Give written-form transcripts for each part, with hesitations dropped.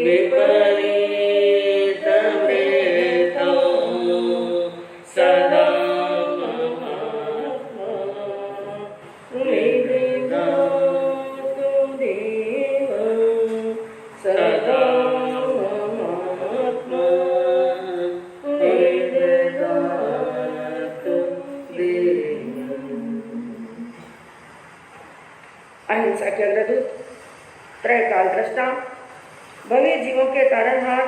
विपरीत मृतो सदा महात्मा विधिनातु देव सदा महात्मा विधिनातु देव। अहिंसा के अग्रदूत, त्रैकाल दृष्टा, भव्य जीवों के तारणहार,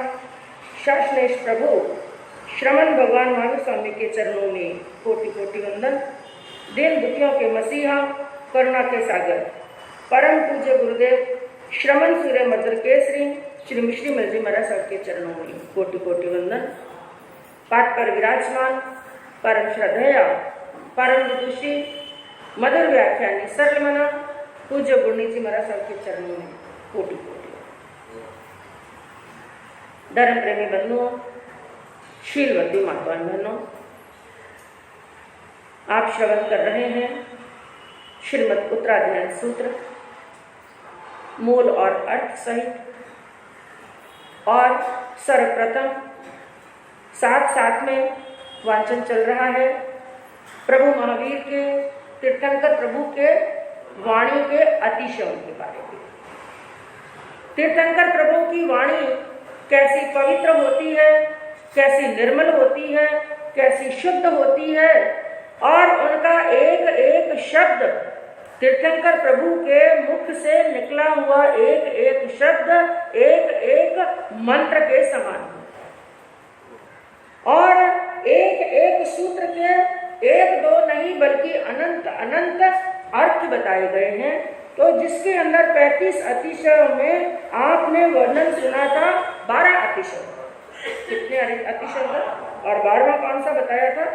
शाश्लेष प्रभु श्रमण भगवान महावीर स्वामी के चरणों में कोटि कोटि वंदन। दीन दुखियों के मसीहा, करुणा के सागर, परम पूज्य गुरुदेव श्रमण सूर्य मधुर केसरी श्री मिश्री मलजी महाराज साहब के चरणों में कोटि कोटि वंदन। पाठ पर विराजमान परम श्रद्धेया, परम विदुषी, मधुर व्याख्यानी सरल मना पूज्य गुरनी जी महाराज साहब के चरणों में कोटि कोटि। धर्म प्रेमी बंधुओं, शीलवती माताओं बहनों, आप श्रवण कर रहे हैं श्रीमद् उत्तराध्ययन सूत्र मूल और अर्थ सहित। और सर्वप्रथम साथ साथ में वांचन चल रहा है प्रभु महावीर के, तीर्थंकर प्रभु के वाणी के अतिशयों के बारे में। तीर्थंकर प्रभु की वाणी कैसी पवित्र होती है, कैसी निर्मल होती है, कैसी शुद्ध होती है, और उनका एक एक शब्द तीर्थंकर प्रभु के मुख से निकला हुआ एक एक शब्द एक एक मंत्र के समान है। और एक एक सूत्र के एक दो नहीं बल्कि अनंत अनंत अर्थ बताए गए हैं। तो जिसके अंदर 35 अतिशयों में आपने वर्णन सुना था 12 अतिशय। कितने अतिशय था? और 12वां कौन सा बताया था?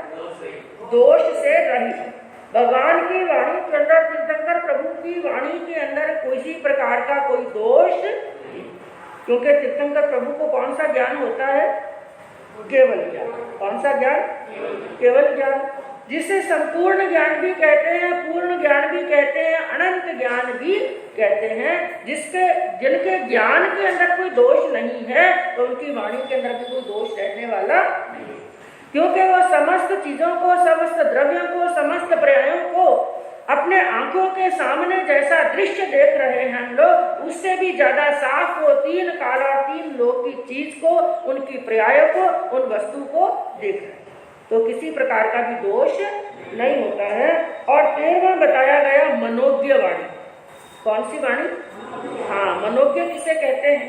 दोष से रहित। भगवान की वाणी के अंदर, तीर्थंकर प्रभु की वाणी के अंदर किसी प्रकार का कोई दोष नहीं, क्योंकि तीर्थंकर प्रभु को कौन सा ज्ञान होता है? केवल ज्ञान। कौन सा ज्ञान? केवल ज्ञान, जिसे संपूर्ण ज्ञान भी कहते हैं, पूर्ण ज्ञान भी कहते हैं, अनंत ज्ञान भी कहते हैं। जिनके ज्ञान के अंदर कोई दोष नहीं है तो उनकी वाणी के अंदर भी कोई दोष रहने वाला नहीं, क्योंकि वो समस्त चीजों को, समस्त द्रव्यों को, समस्त पर्यायों को अपने आंखों के सामने जैसा दृश्य देख रहे हैं हम लोग, उससे भी ज्यादा साफ वो तीन काला, तीन लोक की चीज को, उनकी पर्यायों को, उन वस्तु को देख रहे हैं। तो किसी प्रकार का भी दोष नहीं होता है। और 13वां बताया गया मनोज्ञ वाणी। कौन सी वाणी? हाँ, मनोज्ञ किसे कहते हैं?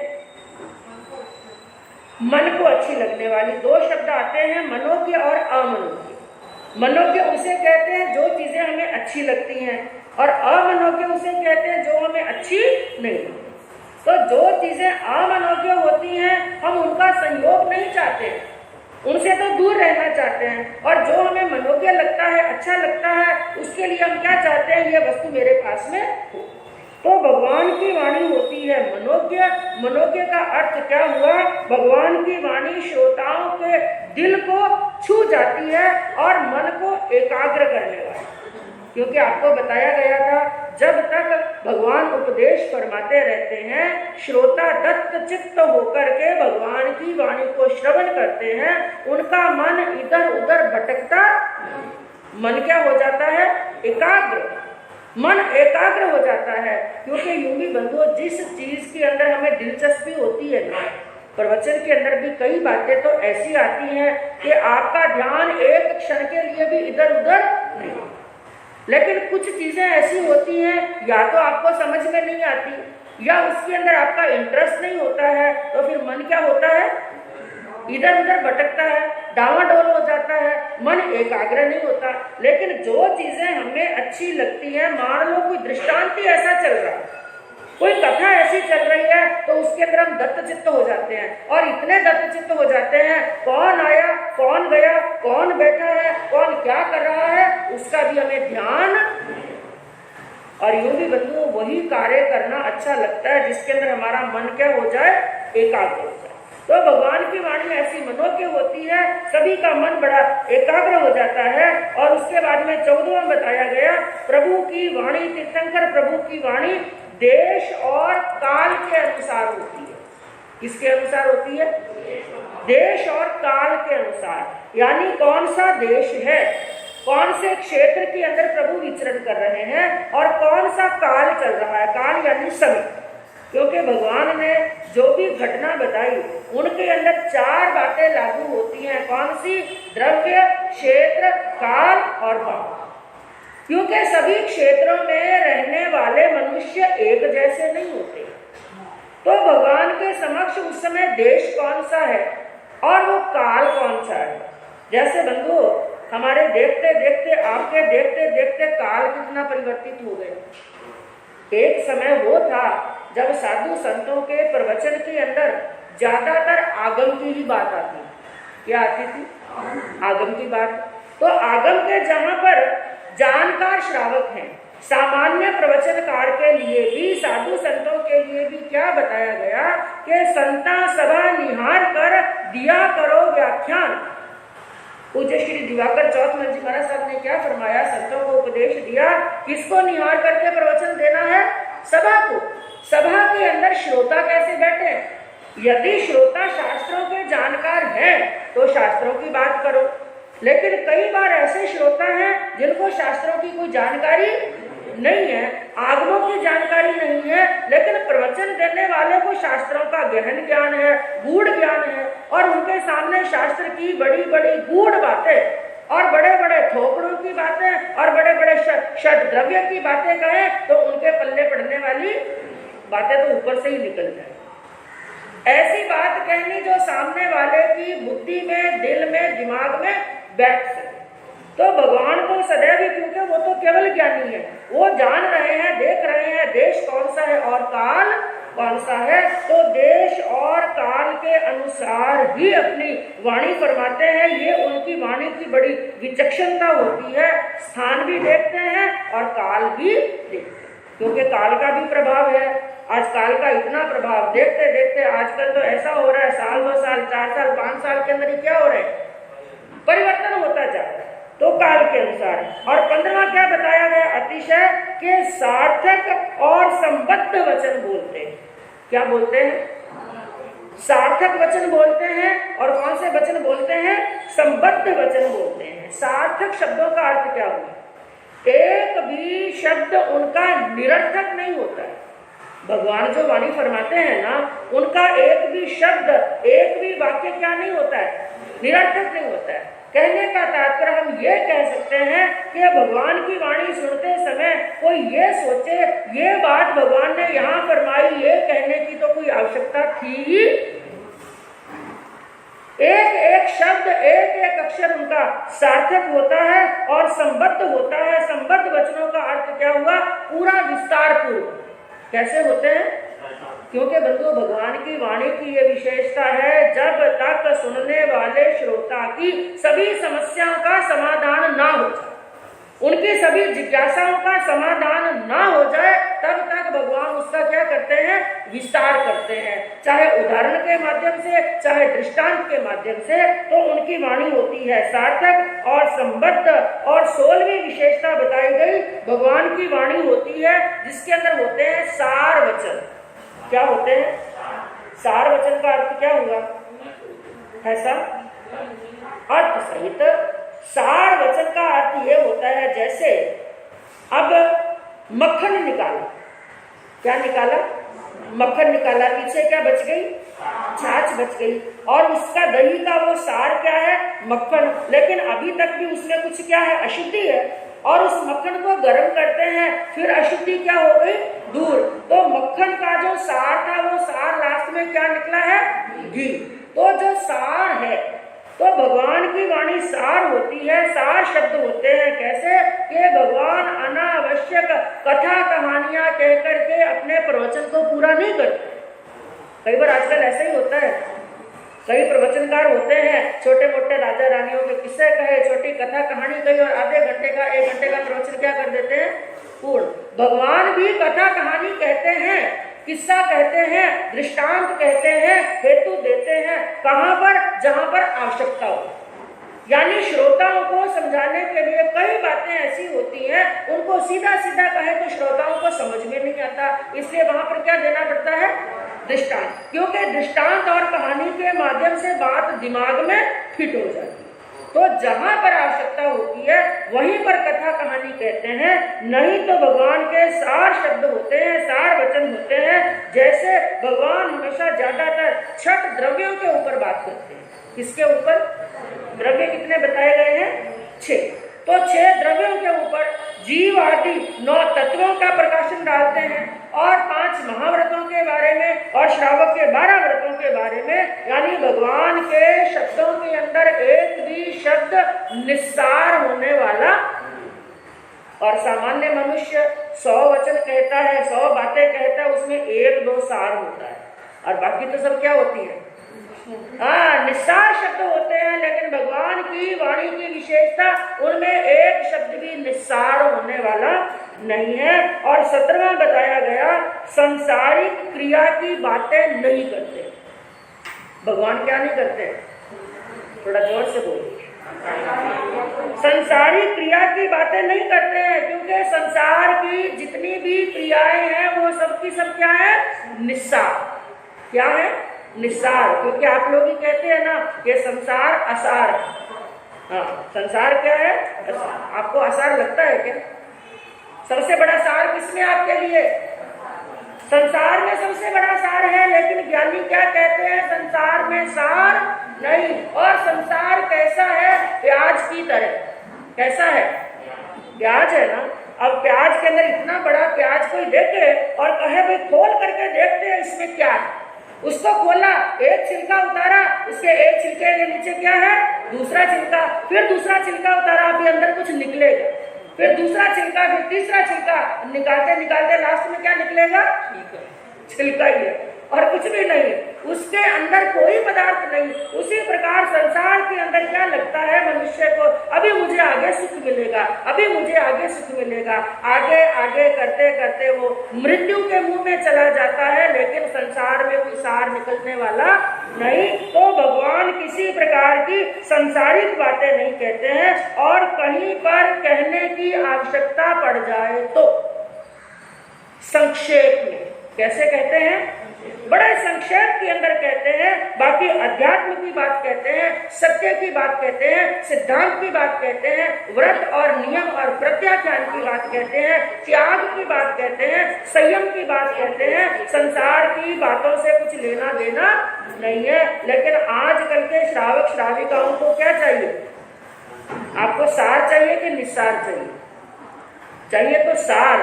मन को अच्छी लगने वाली। दो शब्द आते हैं, मनोज्ञ और अमनोज्ञ। मनोज्ञ उसे कहते हैं जो चीजें हमें अच्छी लगती हैं, और अमनोज्ञ उसे कहते हैं जो हमें अच्छी नहीं लगती। तो जो चीजें अमनोज्ञ होती हैं हम उनका संयोग नहीं चाहते, उनसे तो दूर रहना चाहते हैं। और जो हमें मनोज्ञ लगता है, अच्छा लगता है, उसके लिए हम क्या चाहते हैं? ये वस्तु मेरे पास में हो। तो भगवान की वाणी होती है मनोज्ञ। मनोज्ञ का अर्थ क्या हुआ? भगवान की वाणी श्रोताओं के दिल को छू जाती है और मन को एकाग्र करने वाली। क्योंकि आपको बताया गया था, जब तक भगवान उपदेश फरमाते रहते हैं, श्रोता दत्त चित्त होकर के भगवान की वाणी को श्रवण करते हैं, उनका मन इधर उधर भटकता, मन क्या हो जाता है? एकाग्र। मन एकाग्र हो जाता है। क्योंकि यूं बंधुओं, जिस चीज के अंदर हमें दिलचस्पी होती है ना, प्रवचन के अंदर भी कई बातें तो ऐसी आती हैं कि आपका ध्यान एक क्षण के लिए भी इधर उधर नहीं, लेकिन कुछ चीजें ऐसी होती हैं या तो आपको समझ में नहीं आती या उसके अंदर आपका इंटरेस्ट नहीं होता है, तो फिर मन क्या होता है? इधर उधर भटकता है, डावाडोल हो जाता है, मन एकाग्र नहीं होता। लेकिन जो चीजें हमें अच्छी लगती हैं, मान लो कोई दृष्टांत ही ऐसा चल रहा है, कोई कथा ऐसी चल रही है, तो उसके अंदर हम दत्तचित्त हो जाते हैं। और इतने दत्तचित्त हो जाते हैं, कौन आया, कौन गया, कौन बैठा है, कौन क्या कर रहा है, उसका भी हमें ध्यान। और यूं भी बंधुओं, वही कार्य करना अच्छा लगता है जिसके अंदर हमारा मन क्या हो जाए? एकाग्र हो जाए। तो भगवान की वाणी ऐसी मनोज्ञ होती है, सभी का मन बड़ा एकाग्र हो जाता है। और उसके बाद में 14वां बताया गया, प्रभु की वाणी, तीर्थंकर प्रभु की वाणी देश और काल के अनुसार होती है। किसके अनुसार होती है? देश और काल के अनुसार। यानी कौन सा देश है, कौन से क्षेत्र के अंदर प्रभु विचरण कर रहे हैं और कौन सा काल चल रहा है। काल यानी समय, क्योंकि भगवान ने जो भी घटना बताई उनके अंदर 4 बातें लागू होती हैं। कौन सी? द्रव्य, क्षेत्र, काल और भाव। क्योंकि सभी क्षेत्रों में रहने वाले मनुष्य एक जैसे नहीं होते, तो भगवान के समक्ष उस समय देश कौन सा है और वो काल कौन सा है। जैसे बंधु, हमारे देखते देखते, आपके देखते देखते काल कितना परिवर्तित हो गए। एक समय वो था जब साधु संतों के प्रवचन के अंदर ज्यादातर आगम की ही बात आती। क्या आती थी? आगम की बात। तो आगम के जहां पर जानकार श्रावक हैं, सामान्य प्रवचनकार के लिए भी, साधु संतों के लिए भी क्या बताया गया कि संता सभा निहार कर दिया करो व्याख्यान। पूज्य श्री दिवाकर चौथमल जी महाराज साहब ने क्या फरमाया, संतों को उपदेश दिया, किसको निहार करके प्रवचन देना है? सभा को। सभा के अंदर श्रोता कैसे बैठे? यदि श्रोता शास्त्रों के जानकार हैं तो शास्त्रों की बात करो, लेकिन कई बार ऐसे श्रोता हैं जिनको शास्त्रों की कोई जानकारी नहीं है, आगमों की जानकारी नहीं है, लेकिन प्रवचन देने वाले को शास्त्रों का गहन ज्ञान है, गूढ़ ज्ञान है, और उनके सामने शास्त्र की बड़ी बड़ी गूढ़ बातें और बड़े बड़े थोपड़ों की बातें और बड़े बड़े षड द्रव्य की बातें कहें तो उनके पल्ले पड़ने वाली बातें तो ऊपर से ही निकल जाए। ऐसी बात कहनी जो सामने वाले की बुद्धि में, दिल में, दिमाग में बैठ सके। तो भगवान को सदैव, क्योंकि वो तो केवल ज्ञानी है, वो जान रहे हैं, देख रहे हैं देश कौन सा है और काल कौन सा है, तो देश और काल के अनुसार ही अपनी वाणी फरमाते हैं। ये उनकी वाणी की बड़ी विचक्षणता होती है। स्थान भी देखते हैं और काल भी देखते हैं, क्योंकि काल का भी प्रभाव है। आज काल का इतना प्रभाव देखते देखते आजकल तो ऐसा हो रहा है, साल 2 साल 4 साल 5 साल के अंदर ही क्या हो रहा है? परिवर्तन होता जा रहा है। तो काल के अनुसार। और 15वां क्या बताया गया अतिशय के सार्थक और संबद्ध वचन बोलते हैं। क्या बोलते हैं? सार्थक वचन बोलते हैं। और कौन से वचन बोलते हैं? संबद्ध वचन बोलते हैं। सार्थक शब्दों का अर्थ क्या हुआ? एक भी शब्द उनका निरर्थक नहीं होता है। भगवान जो वाणी फरमाते हैं ना, उनका एक भी शब्द, एक भी वाक्य क्या नहीं होता है? निरर्थक नहीं होता है। कहने का तात्पर्य हम ये कह सकते हैं कि भगवान की वाणी सुनते समय कोई ये सोचे, ये बात भगवान ने यहाँ फरमाई, ये कहने की तो कोई आवश्यकता थी ही। एक एक शब्द, एक एक अक्षर उनका सार्थक होता है और संबद्ध होता है। संबद्ध वचनों का अर्थ क्या हुआ? पूरा विस्तार पूर्वक। कैसे होते हैं? क्योंकि बंधु, भगवान की वाणी की यह विशेषता है, जब तक सुनने वाले श्रोता की सभी समस्याओं का समाधान ना हो जाए, उनकी सभी जिज्ञासाओं का समाधान ना हो जाए, तब तक भगवान उसका क्या करते हैं? विस्तार करते हैं। चाहे उदाहरण के माध्यम से, चाहे दृष्टांत के माध्यम से। तो उनकी वाणी होती है सार्थक और संबद्ध। और 16वीं विशेषता बताई गई, भगवान की वाणी होती है जिसके अंदर होते हैं सार वचन। क्या होते हैं? सार वचन का अर्थ क्या हुआ? ऐसा अर्थ सहित सार वचन का अर्थ ये होता है, जैसे अब मक्खन निकाला, क्या निकाला? मक्खन निकाला, पीछे क्या बच गई? छाछ बच गई। और उसका दही का वो सार क्या है? मक्खन। लेकिन अभी तक भी उसमें कुछ क्या है? अशुद्धि है। और उस मक्खन को गर्म करते हैं, फिर अशुद्धि क्या हो गई? दूर। तो मक्खन का जो सार था, वो सार लास्ट में क्या निकला है? घी। तो जो सार है, तो भगवान की वाणी सार होती है। सार शब्द होते हैं कैसे कि भगवान अनावश्यक कथा कहानियां कहकर के अपने प्रवचन को पूरा नहीं करते। कई बार आजकल ऐसा ही होता है, कई प्रवचनकार होते हैं, छोटे मोटे राजा रानियों के किस्से कहे, छोटी कथा कहानी कही और आधे घंटे का, 1 घंटे का प्रवचन क्या कर देते हैं? पूर्ण। भगवान भी कथा कहानी कहते हैं, किस्सा कहते हैं, दृष्टांत कहते हैं, हेतु देते हैं। कहां पर? जहां पर आवश्यकता हो। यानी श्रोताओं को समझाने के लिए कई बातें ऐसी होती हैं, उनको सीधा सीधा कहे तो श्रोताओं को समझ में नहीं आता, इसलिए वहां पर क्या देना पड़ता है? दृष्टांत, क्योंकि दृष्टांत और कहानी के माध्यम से बात दिमाग में फिट हो जाती है। तो जहां पर आवश्यकता होती है वहीं पर कथा कहानी कहते हैं, नहीं तो भगवान के सार शब्द होते हैं, सार वचन होते हैं। जैसे भगवान हमेशा ज्यादातर 6 द्रव्यों के ऊपर बात करते हैं। किसके ऊपर? द्रव्य कितने बताए गए हैं? 6। तो 6 द्रव्यों के ऊपर जीव आदि 9 तत्वों का प्रकाशन डालते हैं और 5 महाव्रतों के बारे में और श्रावक के 12 व्रतों के बारे में। यानी भगवान के शब्दों के अंदर एक भी शब्द निस्सार होने वाला। और सामान्य मनुष्य 100 वचन कहता है, 100 बातें कहता है, उसमें 1-2 सार होता है और बाकी तो सब क्या होती है? निस्सार शब्द होते हैं। लेकिन भगवान की वाणी की विशेषता, उनमें एक शब्द भी निस्सार होने वाला नहीं है। और 17वां बताया गया, संसारिक क्रिया की बातें नहीं करते। भगवान क्या नहीं करते? थोड़ा जोर से बोलिए। संसारिक क्रिया की बातें नहीं करते हैं, क्योंकि संसार की जितनी भी क्रियाएं हैं वो सबकी सब क्या है? निस्सार। क्या है? निस्सार। क्योंकि आप लोग ही कहते हैं ना ये संसार असार। हाँ, संसार क्या है? असार। आपको असार लगता है क्या? सबसे बड़ा सार किसमें आपके लिए? संसार में सबसे बड़ा सार है। लेकिन ज्ञानी क्या कहते हैं? संसार में सार नहीं। और संसार कैसा है? प्याज की तरह। कैसा है? प्याज है ना। अब प्याज के अंदर इतना बड़ा प्याज कोई देखे और कहे भाई खोल करके देखते हैं इसमें क्या है। उसको खोला, एक छिलका उतारा, उसके एक छिलके के नीचे क्या है? दूसरा छिलका। फिर दूसरा छिलका उतारा, अभी अंदर कुछ निकलेगा। फिर दूसरा छिलका, फिर तीसरा छिलका। निकालते निकालते लास्ट में क्या निकलेगा? छिलका ही है और कुछ भी नहीं है, उसके अंदर कोई पदार्थ नहीं। उसी प्रकार संसार के अंदर क्या लगता है मनुष्य को? अभी मुझे आगे सुख मिलेगा, अभी मुझे आगे सुख मिलेगा। आगे आगे करते करते वो मृत्यु के मुंह में चला जाता है, लेकिन संसार में कोई सार निकलने वाला नहीं। तो भगवान किसी प्रकार की संसारिक बातें नहीं कहते हैं। और कहीं पर कहने की आवश्यकता पड़ जाए तो संक्षेप में कैसे कहते हैं? बड़े संक्षेप के अंदर कहते हैं। बाकी अध्यात्म की बात कहते हैं, सत्य की बात कहते हैं, सिद्धांत की बात कहते हैं, व्रत और नियम और प्रत्याख्यान की बात कहते हैं, त्याग की बात कहते हैं, संयम की बात कहते हैं। संसार की बातों से कुछ लेना देना नहीं है। लेकिन आजकल के श्रावक श्राविकाओं को क्या चाहिए? आपको सार चाहिए कि निस्सार चाहिए? चाहिए तो सार,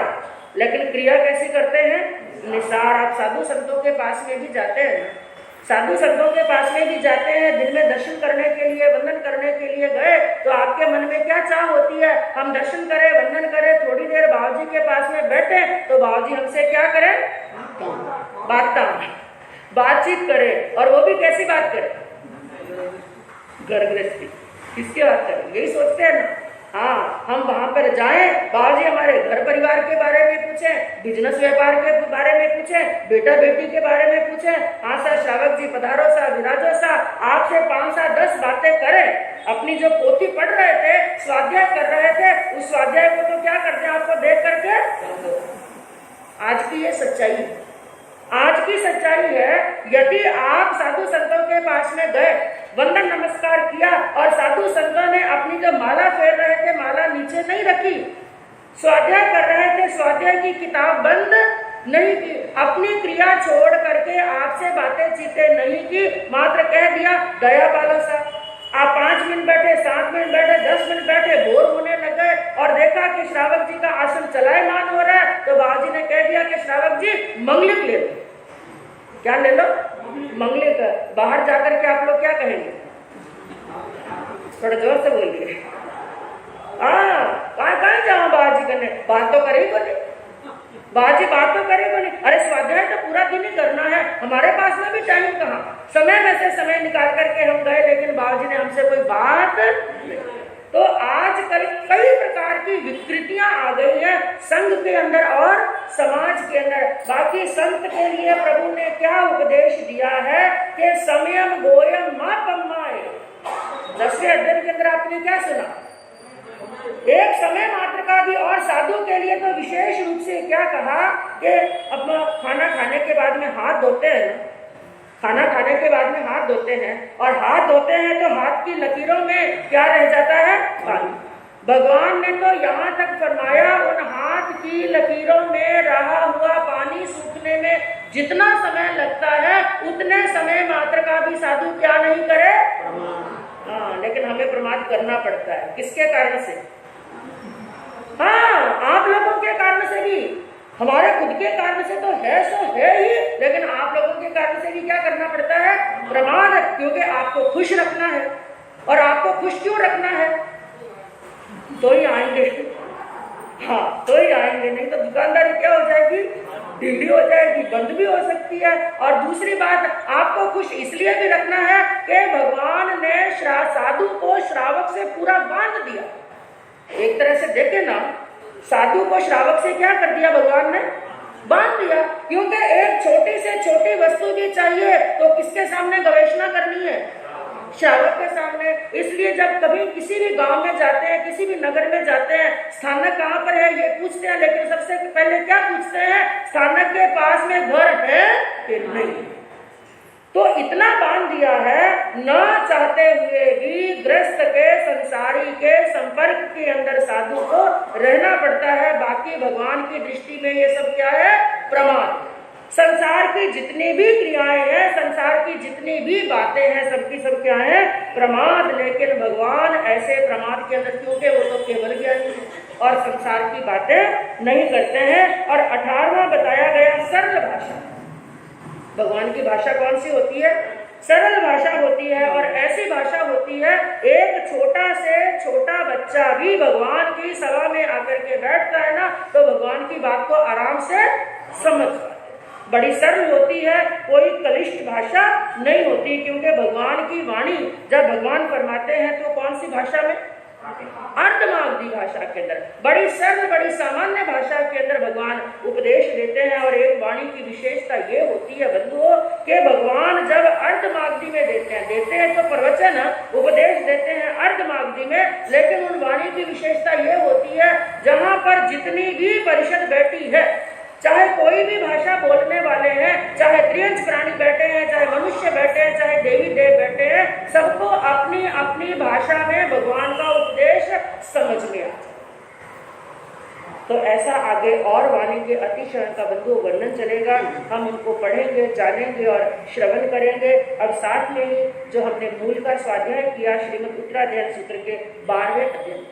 लेकिन क्रिया कैसी करते हैं? निसार। आप साधु संतों के पास में भी जाते हैं, साधु संतों के पास में भी जाते हैं, दिन में दर्शन करने के लिए, वंदन करने के लिए गए तो आपके मन में क्या चाह होती है? हम दर्शन करें, वंदन करें, थोड़ी देर बाबूजी के पास में बैठे तो बाबूजी हमसे क्या करें? बातचीत करें। और वो भी कैसी बात करें? घर गृहस्थी। किसकी बात करें? यही सोचते हैं ना। हाँ, हम वहां पर जाएं, बाबूजी हमारे घर परिवार के बारे में पूछें, बिजनेस व्यापार के बारे में पूछें, बेटा बेटी के बारे में पूछें। हाँ सर, श्रावक जी पधारो सा, विराजो सा, आपसे 5-10 बातें करें। अपनी जो पोथी पढ़ रहे थे, स्वाध्याय कर रहे थे, उस स्वाध्याय को तो क्या करते हैं? आपको देख करके। आज की ये सच्चाई है। आज की सच्चाई है, यदि आप साधु संतों के पास में गए, वंदन नमस्कार किया और साधु संतों ने अपनी जो माला फेर रहे थे, माला नीचे नहीं रखी, स्वाध्याय कर रहे थे, स्वाध्याय की किताब बंद नहीं की, अपनी क्रिया छोड़ करके आपसे बातें चीतें नहीं की, मात्र कह दिया दया पालो सा। आप 5 मिनट बैठे, 7 मिनट बैठे, 10 मिनट बैठे, बोर होने लगे और देखा कि श्रावक जी का आसन चलायमान हो रहा है, तो बाबूजी ने कह दिया कि श्रावक जी मंगलिक ले लो। क्या ले लो? मंगलिक। बाहर जाकर के आप लोग क्या कहेंगे? थोड़ा जोर से बोलिए। कहाँ जाओ बाजी करने? बात तो करे ही बोले, बाजी बात तो करे बोले। अरे स्वाध्याय तो पूरा दिन ही करना है, हमारे पास में भी टाइम कहाँ? समय में से समय निकाल करके हम गए, लेकिन बाबूजी ने हमसे कोई बात नहीं। तो आजकल कई प्रकार की विकृतियां आ गई हैं संघ के अंदर और समाज के अंदर। बाकी संत के लिए प्रभु ने क्या उपदेश दिया है कि समयम गोयम मां कम्माए। 10वें अध्याय के अंदर आपने क्या सुना? एक समय मात्र का भी। और साधु के लिए तो विशेष रूप से क्या कहा कि अपना खाना खाने के बाद में हाथ धोते हैं ना, खाना खाने के बाद में हाथ धोते हैं, और हाथ धोते हैं तो हाथ की लकीरों में क्या रह जाता है? पानी। भगवान ने तो यहाँ तक फरमाया उन हाथ की लकीरों में रहा हुआ पानी सूखने में जितना समय लगता है उतने समय मात्र का भी साधु क्या नहीं करे? हाँ, लेकिन हमें प्रमाद करना पड़ता है। किसके कारण से? हाँ, आप लोगों के कारण से भी, हमारे खुद के कारण से तो है सो है ही, लेकिन आप लोगों के कारण से भी क्या करना पड़ता है? प्रमाद। क्योंकि आपको खुश रखना है। और आपको खुश क्यों रखना है? तो ही आएंगे। हाँ, तो ही आएंगे, नहीं तो दुकानदारी क्या हो जाएगी? ढीली हो जाएगी, बंद भी हो सकती है। और दूसरी बात, आपको खुश इसलिए भी रखना है कि भगवान ने साधु को श्रावक से पूरा बांध दिया। एक तरह से देखे ना, साधु को श्रावक से क्या कर दिया भगवान ने? बांध दिया। क्योंकि एक छोटी से छोटी वस्तु भी चाहिए तो किसके सामने गवेषणा करनी है? श्रावक के सामने। इसलिए जब कभी किसी भी गांव में जाते हैं, किसी भी नगर में जाते हैं, स्थानक कहाँ पर है ये पूछते हैं, लेकिन सबसे पहले क्या पूछते हैं? स्थानक के पास में घर है कि नहीं। तो इतना बांध दिया है, न चाहते हुए भी गृहस्थ के, संसारी के संपर्क के अंदर साधु को रहना पड़ता है। बाकी भगवान की दृष्टि में ये सब क्या है? प्रमाद। संसार की जितनी भी क्रियाएं हैं, संसार की जितनी भी बातें हैं, सबकी सब क्या है? प्रमाद। लेकिन भगवान ऐसे प्रमाद के अंदर, क्योंकि वो तो केवल ज्ञानी है और संसार की बातें नहीं करते हैं। और 18वां बताया गया सरल भाषा। भगवान की भाषा कौन सी होती है? सरल भाषा होती है। और ऐसी भाषा होती है, एक छोटा से छोटा बच्चा भी भगवान की सभा में आकर के बैठता है ना, तो भगवान की बात को आराम से समझ पाता है। बड़ी सरल होती है, कोई कलिष्ठ भाषा नहीं होती। क्योंकि भगवान की वाणी जब भगवान फरमाते हैं तो कौन सी भाषा में? अर्धमागधी भाषा के अंदर, बड़ी सरल, बड़ी सामान्य भाषा के अंदर भगवान उपदेश देते हैं। और एक वाणी की विशेषता ये होती है बंधुओं कि भगवान जब अर्धमागधी में देते हैं तो प्रवचन उपदेश देते हैं अर्धमागधी में, लेकिन उन वाणी की विशेषता ये होती है जहां पर जितनी भी परिषद बैठी है, चाहे कोई भी भाषा बोलने वाले हैं, चाहे त्रियंच प्राणी बैठे हैं, चाहे मनुष्य बैठे हैं, चाहे देवी देव बैठे हैं, सबको अपनी अपनी भाषा में भगवान का उपदेश समझ में आता है। तो ऐसा आगे और वाणी के अतिशय का बंधु वर्णन चलेगा। हम उनको पढ़ेंगे, जानेंगे और श्रवण करेंगे। अब साथ में ही जो हमने मूल का स्वाध्याय किया श्रीमद उत्तराध्याय सूत्र के 12वें अध्ययन,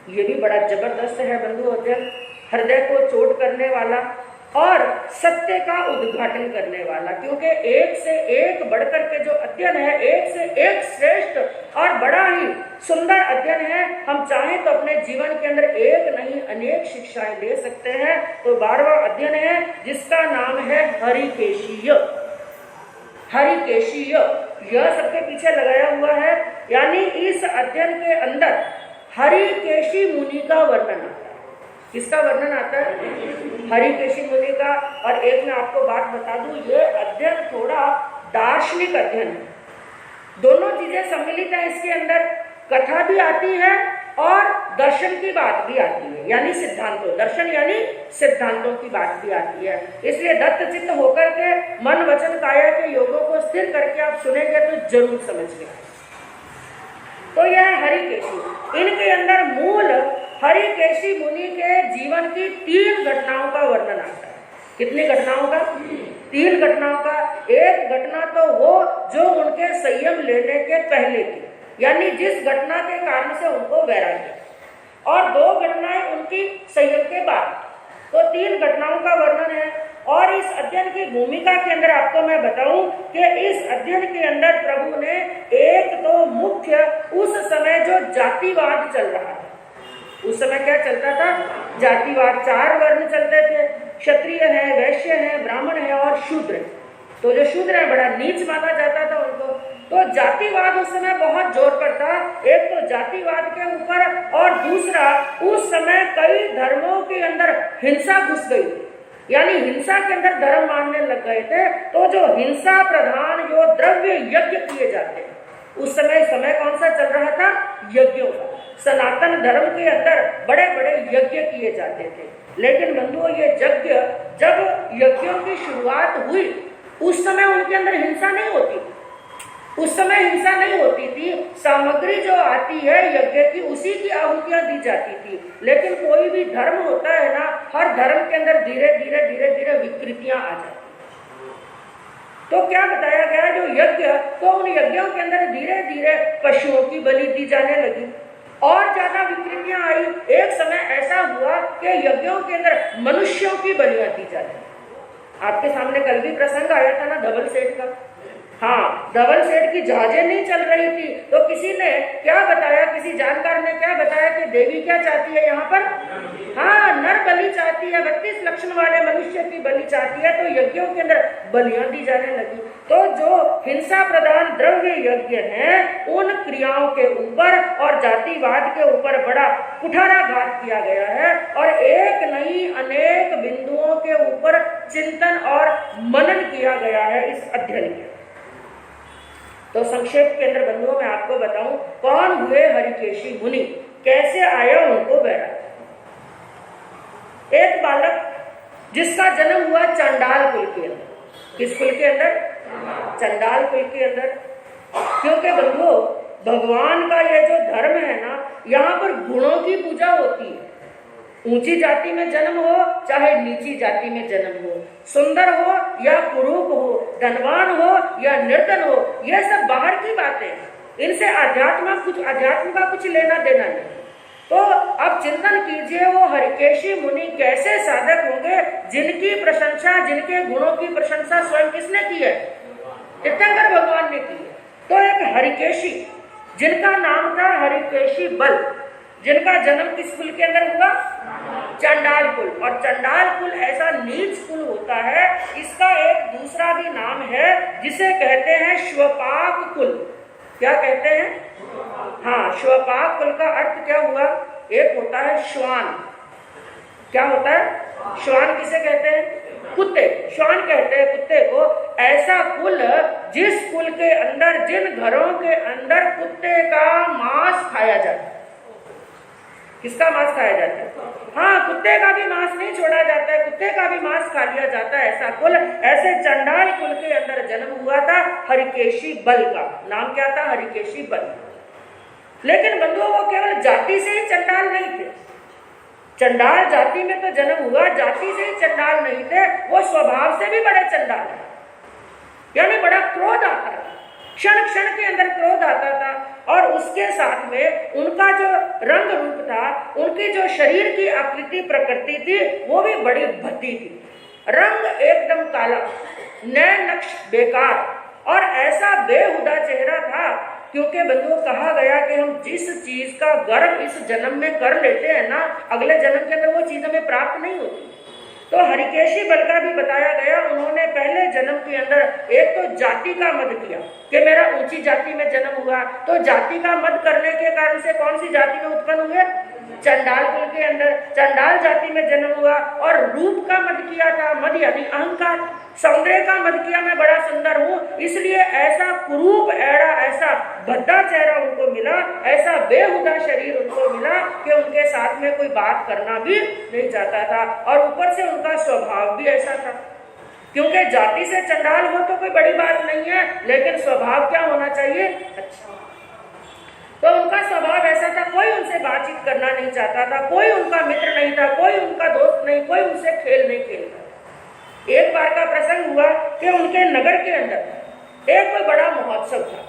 ये भी बड़ा जबरदस्त है बंधु अध्ययन, हृदय को चोट करने वाला और सत्य का उद्घाटन करने वाला। क्योंकि एक से एक बढ़कर के जो अध्ययन है, एक से एक श्रेष्ठ और बड़ा ही सुंदर अध्ययन है। हम चाहें तो अपने जीवन के अंदर एक नहीं अनेक शिक्षाएं ले सकते हैं। तो 12वां अध्ययन है जिसका नाम है हरिकेशीय। हरिकेशीय यह सबके पीछे लगाया हुआ है। यानी इस अध्ययन के अंदर हरिकेशी मुनि का वर्णन आता है। किसका वर्णन आता है? हरिकेशी मुनि का। और एक मैं आपको बात बता दूं, ये अध्ययन थोड़ा दार्शनिक अध्ययन है। दोनों चीजें सम्मिलित है इसके अंदर, कथा भी आती है और दर्शन की बात भी आती है, यानी सिद्धांतों, दर्शन यानी सिद्धांतों की बात भी आती है। इसलिए दत्त चित्त होकर के मन वचन काया के योगों को स्थिर करके आप सुनेंगे तो जरूर समझ में आए। तो यह हरिकेशी, इनके अंदर मूल हरिकेशी मुनि के जीवन की 3 घटनाओं का वर्णन आता है। कितनी घटनाओं का? 3 घटनाओं का। एक घटना तो वो जो उनके संयम लेने के पहले की, यानी जिस घटना के कारण से उनको वैराग्य, और 2 घटनाएं उनकी संयम के बाद। तो 3 घटनाओं का वर्णन है। और इस अध्ययन की भूमिका के अंदर आपको मैं बताऊं कि इस अध्ययन के अंदर प्रभु ने एक तो मुख्य, उस समय जो जातिवाद चल रहा था, उस समय क्या चलता था? जातिवाद। 4 वर्ण चलते थे, क्षत्रिय है, वैश्य है, ब्राह्मण है और शूद्र है। तो जो शूद्र है बड़ा नीच माना जाता था उनको। तो जातिवाद उस समय बहुत जोर पर था। एक तो जातिवाद के ऊपर, और दूसरा उस समय कई धर्मों के अंदर हिंसा घुस गई, यानी हिंसा के अंदर धर्म मानने लग गए थे। तो जो हिंसा प्रधान जो द्रव्य यज्ञ किए जाते हैं, उस समय कौन सा चल रहा था? यज्ञों का। सनातन धर्म के अंदर बड़े बड़े यज्ञ किए जाते थे। लेकिन बंधुओं, ये यज्ञ, जब यज्ञों की शुरुआत हुई उस समय उनके अंदर हिंसा नहीं होती, उस समय हिंसा नहीं होती थी। सामग्री जो आती है यज्ञ की, उसी की आहुतियां दी जाती थी। लेकिन कोई भी धर्म होता है ना, हर धर्म के अंदर धीरे धीरे धीरे धीरे विकृतियां आ जाती। तो क्या बताया गया, जो यज्ञ, तो उन यज्ञों के अंदर धीरे धीरे पशुओं की बलि दी जाने लगी और ज्यादा विकृतियां आई। एक समय ऐसा हुआ कि यज्ञों के अंदर मनुष्यों की बलियां दी जाने लगी। आपके सामने कल भी प्रसंग आया था ना धवल सेठ का। हाँ, धवल सेठ की जहाजें नहीं चल रही थी तो किसी ने क्या बताया, किसी जानकार ने क्या बताया कि देवी क्या चाहती है यहाँ पर, हाँ, नर बलि चाहती है, 32 लक्षण वाले मनुष्य की बलि चाहती है। तो यज्ञों के अंदर बलियां दी जाने लगी। तो जो हिंसा प्रधान द्रव्य यज्ञ हैं, उन क्रियाओं के ऊपर और जातिवाद के ऊपर बड़ा कुठाराघात किया गया है और एक नहीं अनेक बिंदुओं के ऊपर चिंतन और मनन किया गया है इस अध्ययन के। तो संक्षेप के अंदर बंधुओं मैं आपको बताऊं कौन हुए हरिकेशी मुनि, कैसे आया उनको बैरा। एक बालक जिसका जन्म हुआ चंडाल कुल के अंदर। किस कुल के अंदर? चंडाल कुल के अंदर। क्योंकि बंधुओं, भगवान का ये जो धर्म है ना, यहाँ पर गुणों की पूजा होती है। ऊंची जाति में जन्म हो चाहे नीची जाति में जन्म हो, सुंदर हो या कुरूप हो, धनवान हो या निर्धन हो, यह सब बाहर की बातें, इनसे अध्यात्म का कुछ लेना देना नहीं। तो अब चिंतन कीजिए वो हरिकेशी मुनि कैसे साधक होंगे जिनकी प्रशंसा, जिनके गुणों की प्रशंसा स्वयं किसने की है? तीर्थंकर भगवान ने की है। तो एक हरिकेशी जिनका नाम था हरिकेशी बल, जिनका जन्म किस कुल के अंदर हुआ? चंडाल कुल। और चंडाल कुल ऐसा नीच कुल होता है, इसका एक दूसरा भी नाम है जिसे कहते हैं श्वपाक कुल। क्या कहते हैं? हाँ, श्वपाक कुल का अर्थ क्या हुआ? एक होता है श्वान। क्या होता है? श्वान किसे कहते हैं? कुत्ते। श्वान कहते हैं कुत्ते को। ऐसा कुल जिस कुल के अंदर, जिन घरों के अंदर कुत्ते का मांस खाया जाता है। किसका मांस खाया जाता है? हाँ, कुत्ते का भी मांस नहीं छोड़ा जाता है, कुत्ते का भी मांस खा लिया जाता है। ऐसा कुल, ऐसे चंडाल कुल के अंदर जन्म हुआ था हरिकेशी बल का। नाम क्या था? हरिकेशी बल। लेकिन बंधुओं, वो केवल जाति से ही चंडाल नहीं थे। चंडाल जाति में तो जन्म हुआ, जाति से ही चंडाल नहीं थे, वो स्वभाव से भी बड़े चंडाल थे। यानी बड़ा क्रोध आता था, क्षण क्षण के अंदर क्रोध आता था। और उसके साथ में उनका जो रंग रूप था, उनकी जो शरीर की आकृति प्रकृति थी, वो भी बड़ी भद्दी थी। रंग एकदम काला, नैन नक्श बेकार और ऐसा बेहुदा चेहरा था। क्योंकि बंधुओं, कहा गया कि हम जिस चीज का गर्व इस जन्म में कर लेते हैं ना, अगले जन्म के अंदर वो चीज हमें प्राप्त नहीं होती। तो हरिकेशी बल का भी बताया गया, उन्होंने पहले जन्म के अंदर एक तो जाति का मद किया कि मेरा ऊंची जाति में जन्म हुआ। तो जाति का मद करने के कारण से कौन सी जाति में उत्पन्न हुए? चंडाल कुल के अंदर चंडाल जाति में जन्म हुआ। और रूप का मद किया था, मद यानी अहंकार, सौंदर्य का मद किया, मैं बड़ा सुंदर हूँ, इसलिए ऐसा कुरूप एड़ा, ऐसा भद्दा चेहरा उनको मिला, ऐसा बेहुदा शरीर उनको मिला कि उनके साथ में कोई बात करना भी नहीं चाहता था। और ऊपर से उनका स्वभाव भी ऐसा था, क्योंकि जाति से चंडाल हो तो कोई बड़ी बात नहीं है, लेकिन स्वभाव क्या होना चाहिए? अच्छा। तो उनका स्वभाव ऐसा था, कोई उनसे बातचीत करना नहीं चाहता था, कोई उनका मित्र नहीं था, कोई उनका दोस्त नहीं, कोई उनसे खेल नहीं खेलता। एक बार का प्रसंग हुआ कि उनके नगर के अंदर एक कोई बड़ा महोत्सव था।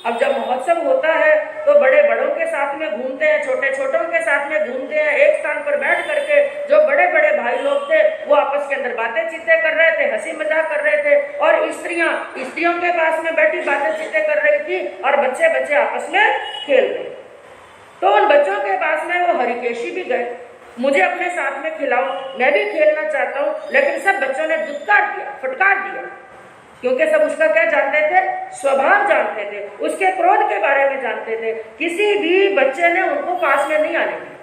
अब जब महोत्सव होता है तो बड़े बड़ों के साथ में घूमते हैं, छोटे छोटों के साथ में घूमते हैं। एक स्थान पर बैठ करके जो बड़े बड़े भाई लोग थे वो आपस के अंदर बातें चीतें कर रहे थे, हंसी मजाक कर रहे थे। और स्त्रियों के पास में बैठी बातें चीतें कर रही थी और बच्चे आपस में खेल रहे। तो उन बच्चों के पास में वो हरिकेशी भी गए, मुझे अपने साथ में खिलाओ, मैं भी खेलना चाहता हूँ। लेकिन सब बच्चों ने दुत्कार दिया, फटकार दिया, क्योंकि सब उसका क्या जानते थे? स्वभाव जानते थे, उसके क्रोध के बारे में जानते थे। किसी भी बच्चे ने उनको पास में नहीं आने दिया।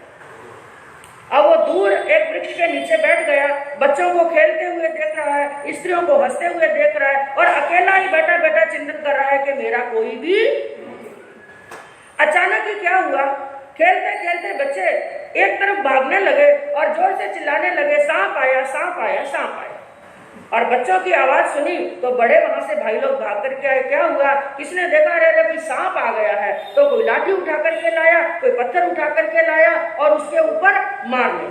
अब वो दूर एक वृक्ष के नीचे बैठ गया, बच्चों को खेलते हुए देख रहा है, स्त्रियों को हंसते हुए देख रहा है और अकेला ही बैठा बैठा चिंतन कर रहा है कि मेरा कोई भी। अचानक ही क्या हुआ खेलते खेलते बच्चे एक तरफ भागने लगे और जोर से चिल्लाने लगे, सांप आया, सांप आया, सांप आया। और बच्चों की आवाज सुनी तो बड़े वहां से भाई लोग भाग करके आए। क्या हुआ? किसने देखा? अरे भाई सांप आ गया है। तो कोई लाठी उठा करके लाया, कोई पत्थर उठा करके लाया और उसके ऊपर मारने,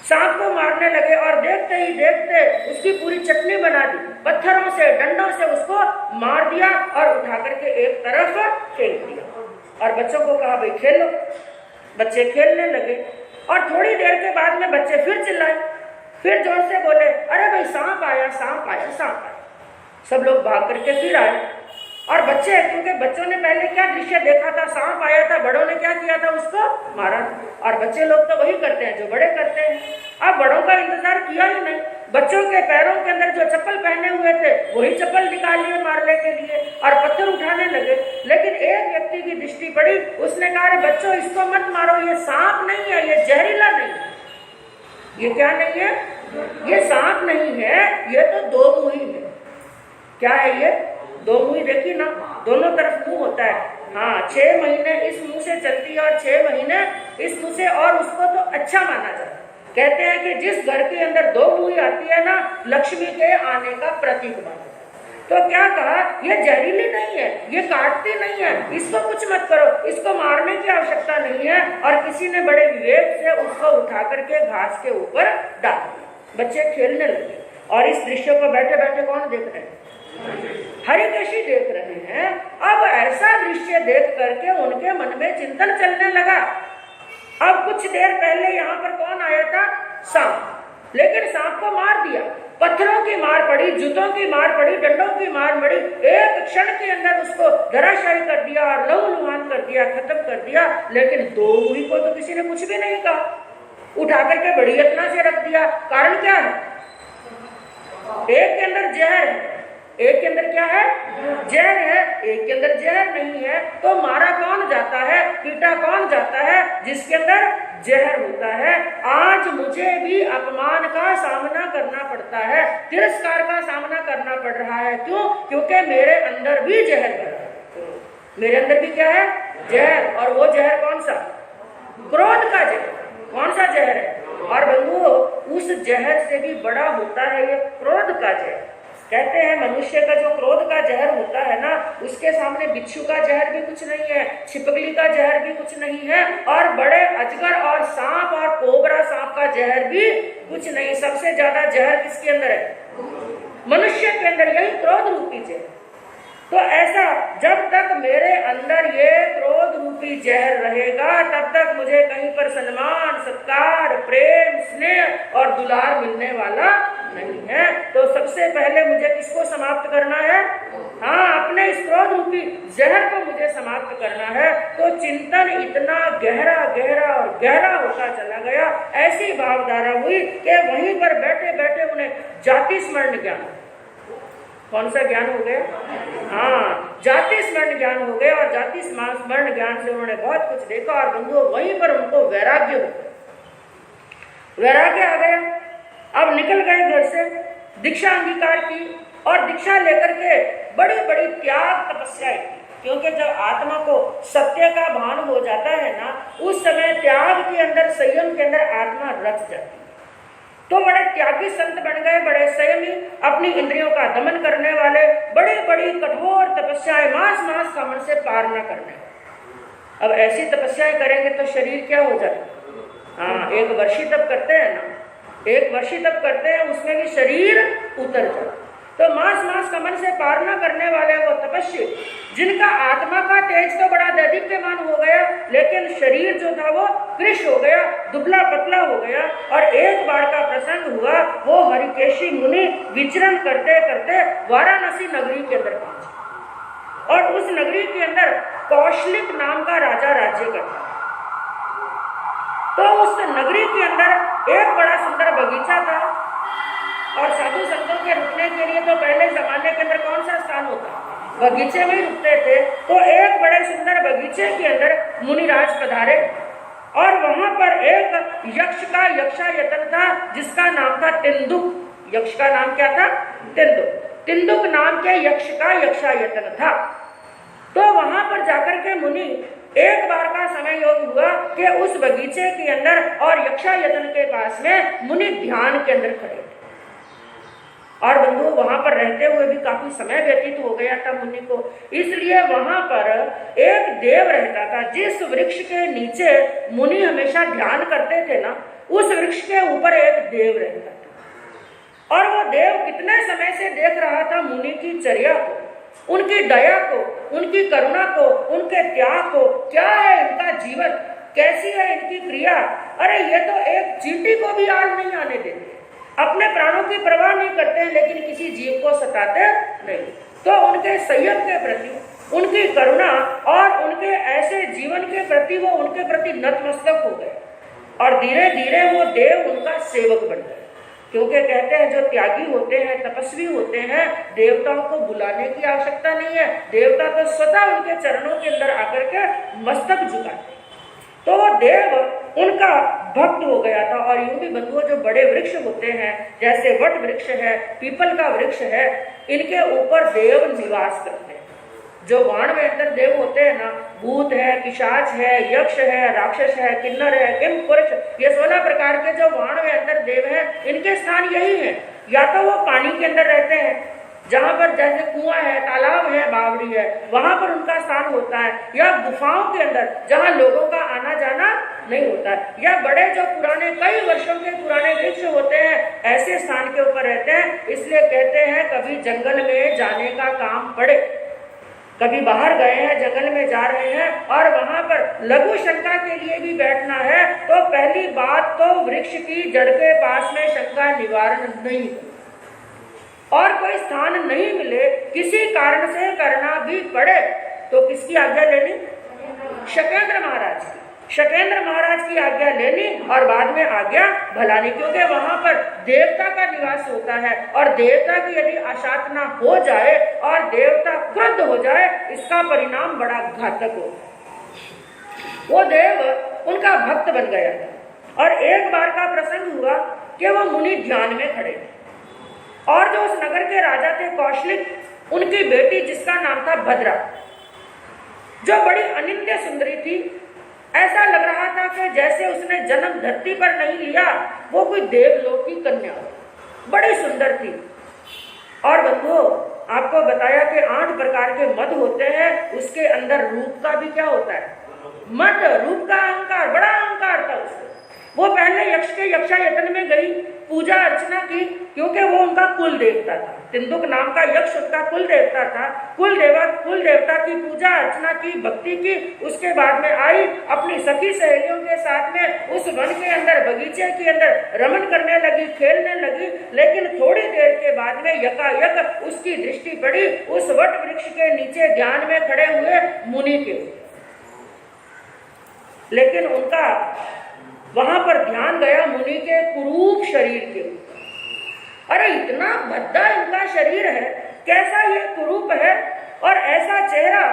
सांप को मारने लगे। और देखते ही देखते उसकी पूरी चटनी बना दी, पत्थरों से डंडों से उसको मार दिया और उठा करके एक तरफ फेंक दिया। और बच्चों को कहा भाई खेलो। बच्चे खेलने लगे और थोड़ी देर के बाद में बच्चे फिर चिल्लाए, फिर जोर से बोले, अरे भाई सांप आया, सांप आया, सांप आया। सब लोग भाग करके फिर आए और बच्चे, क्योंकि बच्चों ने पहले क्या दृश्य देखा था, सांप आया था, बड़ों ने क्या किया था, उसको मारा। और बच्चे लोग तो वही करते हैं जो बड़े करते हैं। अब बड़ों का इंतजार किया ही नहीं, बच्चों के पैरों के अंदर जो चप्पल पहने हुए थे वही चप्पल निकाल लिए मारने के लिए और पत्थर उठाने लगे। लेकिन एक व्यक्ति की दृष्टि पड़ी, उसने कहा, बच्चों इसको मत मारो, ये सांप नहीं है, ये जहरीला नहीं है। ये क्या नहीं है? ये सांप नहीं है, ये तो दो मुंही है। क्या है ये? दो मुंही। देखिए ना, दोनों तरफ मुंह होता है। हाँ, 6 महीने इस मुंह से चलती है और 6 महीने इस मुंह से, और उसको तो अच्छा माना जाता है। कहते हैं कि जिस घर के अंदर दो मुंही आती है ना, लक्ष्मी के आने का प्रतीक माना। तो क्या कहा, ये जहरीली नहीं है, ये काटती नहीं है, इसको कुछ मत करो, इसको मारने की आवश्यकता नहीं है। और किसी ने बड़े विवेक से उसको उठा करके घास के ऊपर डाल दिया। बच्चे खेलने लगे और इस दृश्य को बैठे बैठे कौन देख रहे हैं? हरिकेशी देख रहे हैं। अब ऐसा दृश्य देख करके उनके मन में चिंतन चलने लगा। अब कुछ देर पहले यहाँ पर कौन आया था? सांप। लेकिन सांप को मार दिया, पत्थरों की मार पड़ी, जूतों की मार पड़ी, डंडों की मार पड़ी, एक क्षण के अंदर उसको धराशायी कर दिया और लहूलुहान कर दिया, खत्म कर दिया। लेकिन दो मुंही को तो किसी ने कुछ भी नहीं कहा, उठा करके बड़ी यत्ना से रख दिया। कारण क्या है? एक के अंदर जहर है, एक के अंदर क्या है? जहर है, एक के अंदर जहर नहीं है। तो मारा कौन जाता है, पीटा कौन जाता है? जिसके अंदर जहर होता है। आज मुझे भी अपमान का सामना करना पड़ता है, तिरस्कार का सामना करना पड़ रहा है। क्यों? क्योंकि मेरे अंदर भी जहर है। मेरे अंदर भी क्या है? जहर। और वो जहर कौन सा? क्रोध का जहर। कौन सा जहर है? और बंधुओं, उस जहर से भी बड़ा होता है ये क्रोध का जहर। कहते हैं मनुष्य का जो क्रोध का जहर होता है ना, उसके सामने बिच्छू का जहर भी कुछ नहीं है, छिपकली का जहर भी कुछ नहीं है, और बड़े अजगर और सांप और कोबरा सांप का जहर भी कुछ नहीं। सबसे ज्यादा जहर किसके अंदर है? मनुष्य के अंदर, यही क्रोध रूपी जहर। तो ऐसा जब तक मेरे अंदर ये क्रोध रूपी जहर रहेगा, तब तक मुझे कहीं पर सम्मान, सत्कार, प्रेम, स्नेह और दुलार मिलने वाला नहीं है। तो सबसे पहले मुझे किसको समाप्त करना है? हाँ, अपने इस क्रोध रूपी जहर को मुझे समाप्त करना है। तो चिंतन इतना गहरा गहरा और गहरा होता चला गया, ऐसी भावधारा हुई कि वहीं पर बैठे बैठे उन्हें जाति स्मरण ज्ञान, कौन सा ज्ञान हो गया? हाँ, जाति स्मरण ज्ञान हो गया। और जाति स्मरण ज्ञान से उन्होंने बहुत कुछ देखा और बंधुओं वहीं पर उनको वैराग्य हो गया, वैराग्य आ गया। अब निकल गए घर से, दीक्षा अंगीकार की और दीक्षा लेकर के बड़ी बड़ी त्याग तपस्याएं की। क्योंकि जब आत्मा को सत्य का भान हो जाता है ना, उस समय त्याग के अंदर, संयम के अंदर आत्मा रच जाती है। तो बड़े त्यागी संत बन गए, बड़े संयमी, अपनी इंद्रियों का दमन करने वाले, बड़ी बड़ी कठोर तपस्याएं, मास मास का मन से पार न करने। अब ऐसी तपस्याएं करेंगे तो शरीर क्या हो जाए? हाँ, 1 वर्षी तप करते हैं ना, 1 वर्षी तप करते हैं, उसमें भी शरीर उतर जाए। तो मास मास कमन से पार न करने वाले वो तपस्वी, जिनका आत्मा का तेज तो बड़ा दैदीप्यमान हो गया, लेकिन शरीर जो था वो कृश हो गया, दुबला पतला हो गया। और एक बार का प्रसंग हुआ, वो हरिकेशी मुनि विचरण करते करते वाराणसी नगरी के अंदर पहुंचे। और उस नगरी के अंदर कौशलिक नाम का राजा राज्य करता। तो उस नगरी के अंदर एक बड़ा सुंदर बगीचा था, और साधु संतों के रुकने के लिए तो पहले जमाने के अंदर कौन सा स्थान होता? बगीचे में ही रुकते थे। तो एक बड़े सुंदर बगीचे के अंदर मुनिराज पधारे, और वहां पर एक यक्ष का यक्षायतन था, जिसका नाम था तिंदुक। यक्ष का नाम क्या था? तिंदुक। तिंदुक नाम के यक्ष का यक्षायतन था। तो वहां पर जाकर के मुनि एक बार का समय योग हुआ कि उस बगीचे के अंदर और यक्षायतन के पास में मुनि ध्यान के अंदर खड़े थे। और बंधु वहां पर रहते हुए भी काफी समय व्यतीत हो गया था मुनि को, इसलिए वहां पर एक देव रहता था। जिस वृक्ष के नीचे मुनि हमेशा ध्यान करते थे ना, उस वृक्ष के ऊपर एक देव रहता था। और वो देव कितने समय से देख रहा था मुनि की चर्या को, उनकी दया को, उनकी करुणा को, उनके त्याग को। क्या है इनका जीवन, कैसी है इनकी क्रिया। अरे ये तो एक चींटी को भी आग नहीं आने देते, अपने प्राणों की परवाह नहीं करते हैं, लेकिन किसी जीव को सताते नहीं। तो उनके संयम के प्रति, उनकी करुणा और उनके ऐसे जीवन के प्रति वो उनके प्रति नतमस्तक हो गए। और धीरे धीरे वो देव उनका सेवक बन गए। क्योंकि कहते हैं जो त्यागी होते हैं, तपस्वी होते हैं, देवताओं को बुलाने की आवश्यकता नहीं है, देवता तो स्वतः उनके चरणों के अंदर आकर के मस्तक झुकाते। तो वो देव उनका भक्त हो गया था। और यूं भी बंधुओं, जो बड़े वृक्ष होते हैं, जैसे वट वृक्ष है, पीपल का वृक्ष है, इनके ऊपर देव निवास करते हैं। जो वाण में अंतर देव होते हैं ना, भूत है, पिशाच है, यक्ष है, राक्षस है, किन्नर है, किम पुरुष, ये 16 प्रकार के जो वाण में अंतर देव हैं, इनके स्थान यही है। या तो वो पानी के अंदर रहते हैं, जहां पर जैसे कुआं है, तालाब है, बावड़ी है, वहां पर उनका स्थान होता है, या गुफाओं के अंदर जहां लोगों का आना जाना नहीं होता है, या बड़े जो पुराने कई वर्षों के पुराने वृक्ष होते हैं, ऐसे स्थान के ऊपर रहते हैं। इसलिए कहते हैं कभी जंगल में जाने का काम पड़े, कभी बाहर गए हैं, जंगल में जा रहे हैं और वहां पर लघु शंका के लिए भी बैठना है, तो पहली बात तो वृक्ष की जड़ के पास में शंका निवारण नहीं, और कोई स्थान नहीं मिले, किसी कारण से करना भी पड़े, तो किसकी आज्ञा लेनी? शकेंद्र महाराज की। शकेंद्र महाराज की आज्ञा लेनी और बाद में आज्ञा भलानी, क्योंकि वहां पर देवता का निवास होता है। और देवता की यदि आशातना हो जाए और देवता क्रुद्ध हो जाए, इसका परिणाम बड़ा घातक होता है। वो देव उनका भक्त बन गया था। और एक बार का प्रसंग हुआ कि वो मुनि ध्यान में खड़े थे, और जो उस नगर के राजा थे कौशलिक, उनकी बेटी जिसका नाम था भद्रा, जो बड़ी अनिंद्य सुंदरी थी, ऐसा लग रहा था कि जैसे उसने जन्म धरती पर नहीं लिया, वो कोई देवलोक की कन्या हो, बड़ी सुंदर थी। और बंधुओं, आपको बताया कि 8 प्रकार के मद होते हैं, उसके अंदर रूप का भी क्या होता है? मद, रूप का अहंकार, बड़ा अहंकार था उसको। वो पहले यक्ष के यक्षायतन में गई, पूजा अर्चना की, क्योंकि वो उनका कुल देवता था। तिंदुक नाम का यक्ष उसका कुल देवता था। कुल देवता की पूजा अर्चना की, भक्ति की। उसके बाद में आई, अपनी सखी सहेलियों के साथ में उस वन के अंदर, बगीचे के अंदर रमन करने लगी, खेलने लगी। लेकिन थोड़ी देर के बाद में यकायक उसकी दृष्टि पड़ी उस वट वृक्ष के नीचे ध्यान में खड़े हुए मुनि के। लेकिन उनका वहां पर ध्यान गया मुनि के कुरूप शरीर के। अरे इतना भद्दा इनका शरीर है, कैसा ये कुरूप है, और ऐसा चेहरा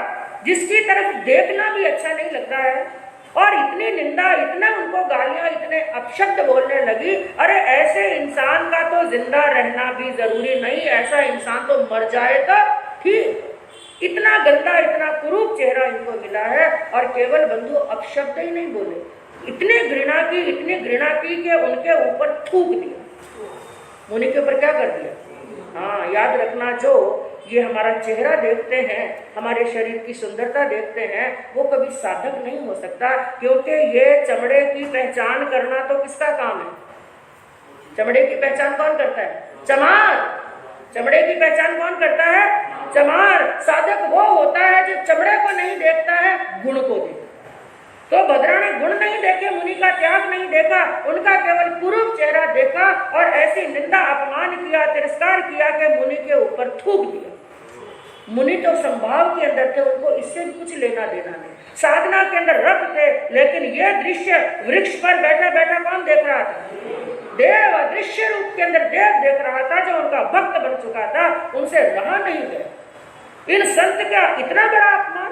जिसकी तरफ देखना भी अच्छा नहीं लगता है, और इतनी निंदा, इतना उनको गालियां, इतने अपशब्द बोलने लगी। अरे ऐसे इंसान का तो जिंदा रहना भी जरूरी नहीं, ऐसा इंसान तो मर जाए तो ठीक। इतना गंदा, इतना कुरूप चेहरा इनको मिला है, और केवल बंधु अपशब्द ही नहीं बोले, इतनी घृणा की कि उनके ऊपर थूक दिया। मुनि के ऊपर क्या कर दिया? हाँ, याद रखना, जो ये हमारा चेहरा देखते हैं, हमारे शरीर की सुंदरता देखते हैं, वो कभी साधक नहीं हो सकता, क्योंकि ये चमड़े की पहचान करना तो किसका काम है? चमड़े की पहचान कौन करता है? चमार। चमड़े की पहचान कौन करता है? चमार। साधक वो होता है जो चमड़े को नहीं देखता है, गुण को देखता। तो भद्रा ने गुण नहीं देखे, मुनि का त्याग नहीं देखा, उनका केवल कुरूप चेहरा देखा और ऐसी निंदा, अपमान किया, तिरस्कार किया कि मुनि के ऊपर थूक दिया। मुनि तो संभाव के अंदर थे, उनको इससे भी कुछ लेना देना नहीं, साधना के अंदर रत थे। लेकिन यह दृश्य वृक्ष पर बैठा बैठा कौन देख रहा था? देव। दृश्य रूप के अंदर देव देख रहा था, जो उनका भक्त बन चुका था, उनसे रहा नहीं गया। इन संत का इतना बड़ा अपमान,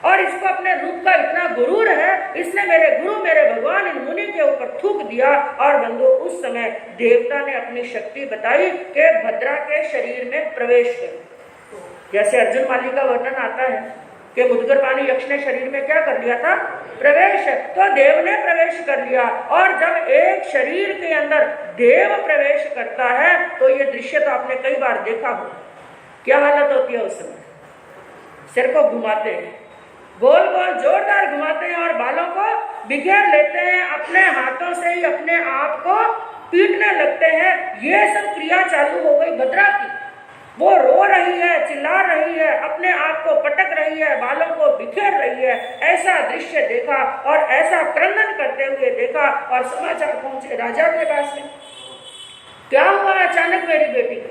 और इसको अपने रूप का इतना गुरूर है, इसने मेरे गुरु, मेरे भगवान, इन मुनि के ऊपर थूक दिया। और बंधु, उस समय देवता ने अपनी शक्ति बताई कि भद्रा के शरीर में प्रवेश कर, जैसे अर्जुन माली का वर्णन आता है कि मुदगर पानी यक्ष ने शरीर में क्या कर लिया था? प्रवेश। तो देव ने प्रवेश कर लिया। और जब एक शरीर के अंदर देव प्रवेश करता है तो ये दृश्य तो आपने कई बार देखा हो। क्या हालत होती है उस समय? सिर को घुमाते हैं, गोल गोल जोरदार घुमाते हैं और बालों को बिखेर लेते हैं, अपने हाथों से ही अपने आप को पीटने लगते हैं। ये सब क्रिया चालू हो गई भद्रा की। वो रो रही है, चिल्ला रही है, अपने आप को पटक रही है, बालों को बिखेर रही है। ऐसा दृश्य देखा और ऐसा क्रंदन करते हुए देखा और समाचार पहुंचे राजा के पास में। क्या हुआ अचानक मेरी बेटी?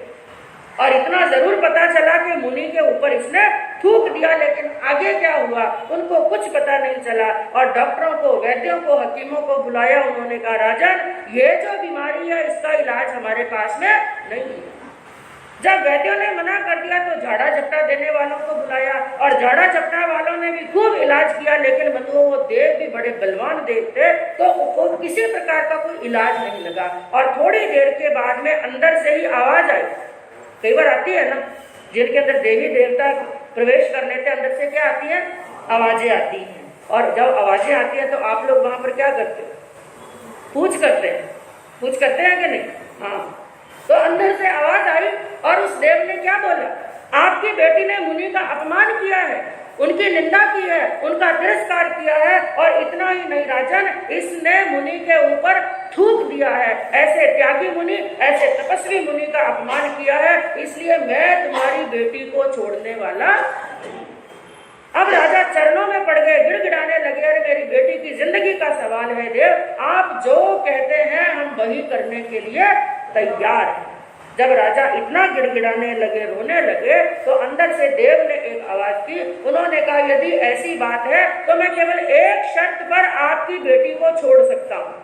और इतना जरूर पता चला कि मुनि के ऊपर इसने थूक दिया, लेकिन आगे क्या हुआ उनको कुछ पता नहीं चला। और डॉक्टरों को, वैद्यों को, हकीमों को बुलाया। उन्होंने कहा राजन, ये जो बीमारी है इसका इलाज हमारे पास में नहीं है। जब वैद्यों ने मना कर दिया तो झाड़ा झपटा देने वालों को बुलाया और झाड़ा झपटा वालों ने भी खूब इलाज किया, लेकिन बंधुओं वो देव भी बड़े बलवान देव थे तो उनको किसी प्रकार का कोई इलाज नहीं लगा। और थोड़ी देर के बाद में अंदर से ही आवाज आई। कई बार आती है ना, जिनके अंदर देवी देवता प्रवेश कर लेते हैं, अंदर से क्या आती है? आवाजें आती हैं। और जब आवाजें आती हैं तो आप लोग वहां पर क्या करते हो? पूछ करते हैं। पूछ करते हैं कि नहीं? हाँ। तो अंदर से आवाज आई और उस देव ने क्या बोला? आपकी बेटी ने मुनि का अपमान किया है, उनकी निंदा की है, उनका तिरस्कार किया है, और इतना ही नहीं राजन, इसने मुनि के ऊपर थूक दिया है। ऐसे त्यागी मुनि, ऐसे तपस्वी मुनि का अपमान किया है, इसलिए मैं तुम्हारी बेटी को छोड़ने वाला। अब राजा चरणों में पड़ गए, गिड़गिड़ाने लगे, अरे मेरी बेटी की जिंदगी का सवाल है देव, आप जो कहते हैं हम वही करने के लिए तैयार है। जब राजा इतना गिड़गिड़ाने लगे, रोने लगे, तो अंदर से देव ने एक आवाज की। उन्होंने कहा यदि ऐसी बात है तो मैं केवल एक शर्त पर आपकी बेटी को छोड़ सकता हूँ।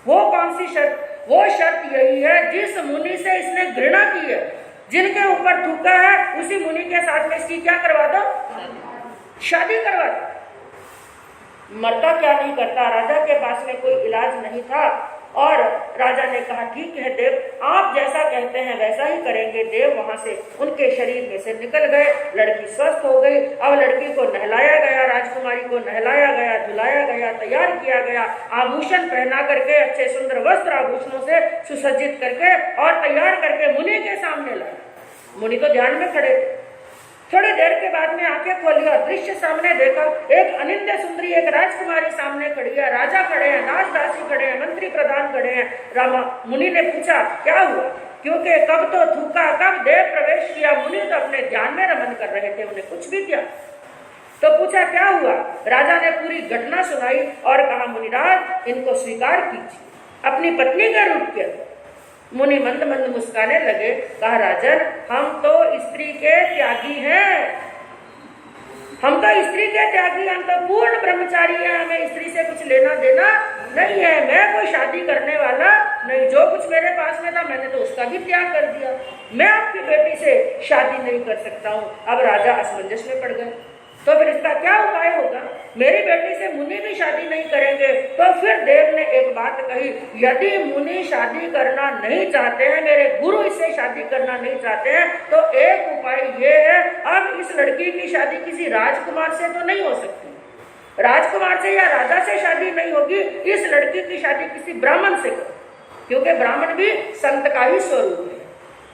वो कौन सी शर्त? वो शर्त यही है, जिस मुनि से इसने घृणा की है, जिनके ऊपर थूका है, उसी मुनि के साथ में इसकी क्या करवा दो? शादी करवा दो। मरता क्या नहीं करता। राजा के पास में कोई इलाज नहीं था और राजा ने कहा ठीक है देव, आप जैसा कहते हैं वैसा ही करेंगे। देव वहां से उनके शरीर में से निकल गए। लड़की स्वस्थ हो गई। अब लड़की को नहलाया गया, राजकुमारी को नहलाया गया, धुलाया गया, तैयार किया गया, आभूषण पहना करके, अच्छे सुंदर वस्त्र आभूषणों से सुसज्जित करके और तैयार करके मुनि के सामने लाया। मुनि तो ध्यान में खड़े थे। थोड़ी देर के बाद में आंखें खोली और दृश्य सामने देखा। एक अनिंद्य सुंदरी, एक राजकुमारी सामने खड़ी है, राजा खड़े हैं, दास दासी खड़े हैं, मंत्री प्रधान खड़े हैं। रामा मुनि ने पूछा क्या हुआ, क्योंकि कब तो थूका, कब देव प्रवेश किया। मुनि तो अपने ध्यान में रमन कर रहे थे, उन्हें कुछ भी किया। तो पूछा क्या हुआ। राजा ने पूरी घटना सुनाई और कहा मुनिराज इनको स्वीकार कीजिए अपनी पत्नी के रूप के। मुनि मंद मंद मुस्काने लगे, कहा राजन हम तो स्त्री के त्यागी हैं, हम तो स्त्री के त्यागी, हम तो पूर्ण ब्रह्मचारी हैं, हमें स्त्री से कुछ लेना देना नहीं है। मैं कोई शादी करने वाला नहीं, जो कुछ मेरे पास में था मैंने तो उसका भी त्याग कर दिया। मैं आपकी बेटी से शादी नहीं कर सकता हूँ। अब राजा असमंजस में पड़ गए। तो फिर इसका क्या उपाय होगा? मेरी बेटी से मुनि भी शादी नहीं करेंगे। तो फिर देव ने एक बात कही, यदि मुनि शादी करना नहीं चाहते हैं, मेरे गुरु इससे शादी करना नहीं चाहते हैं, तो एक उपाय ये है, अब इस लड़की की शादी किसी राजकुमार से तो नहीं हो सकती, राजकुमार से या राजा से शादी नहीं होगी, इस लड़की की शादी किसी ब्राह्मण से करो, क्योंकि ब्राह्मण भी संत का ही स्वरूप है।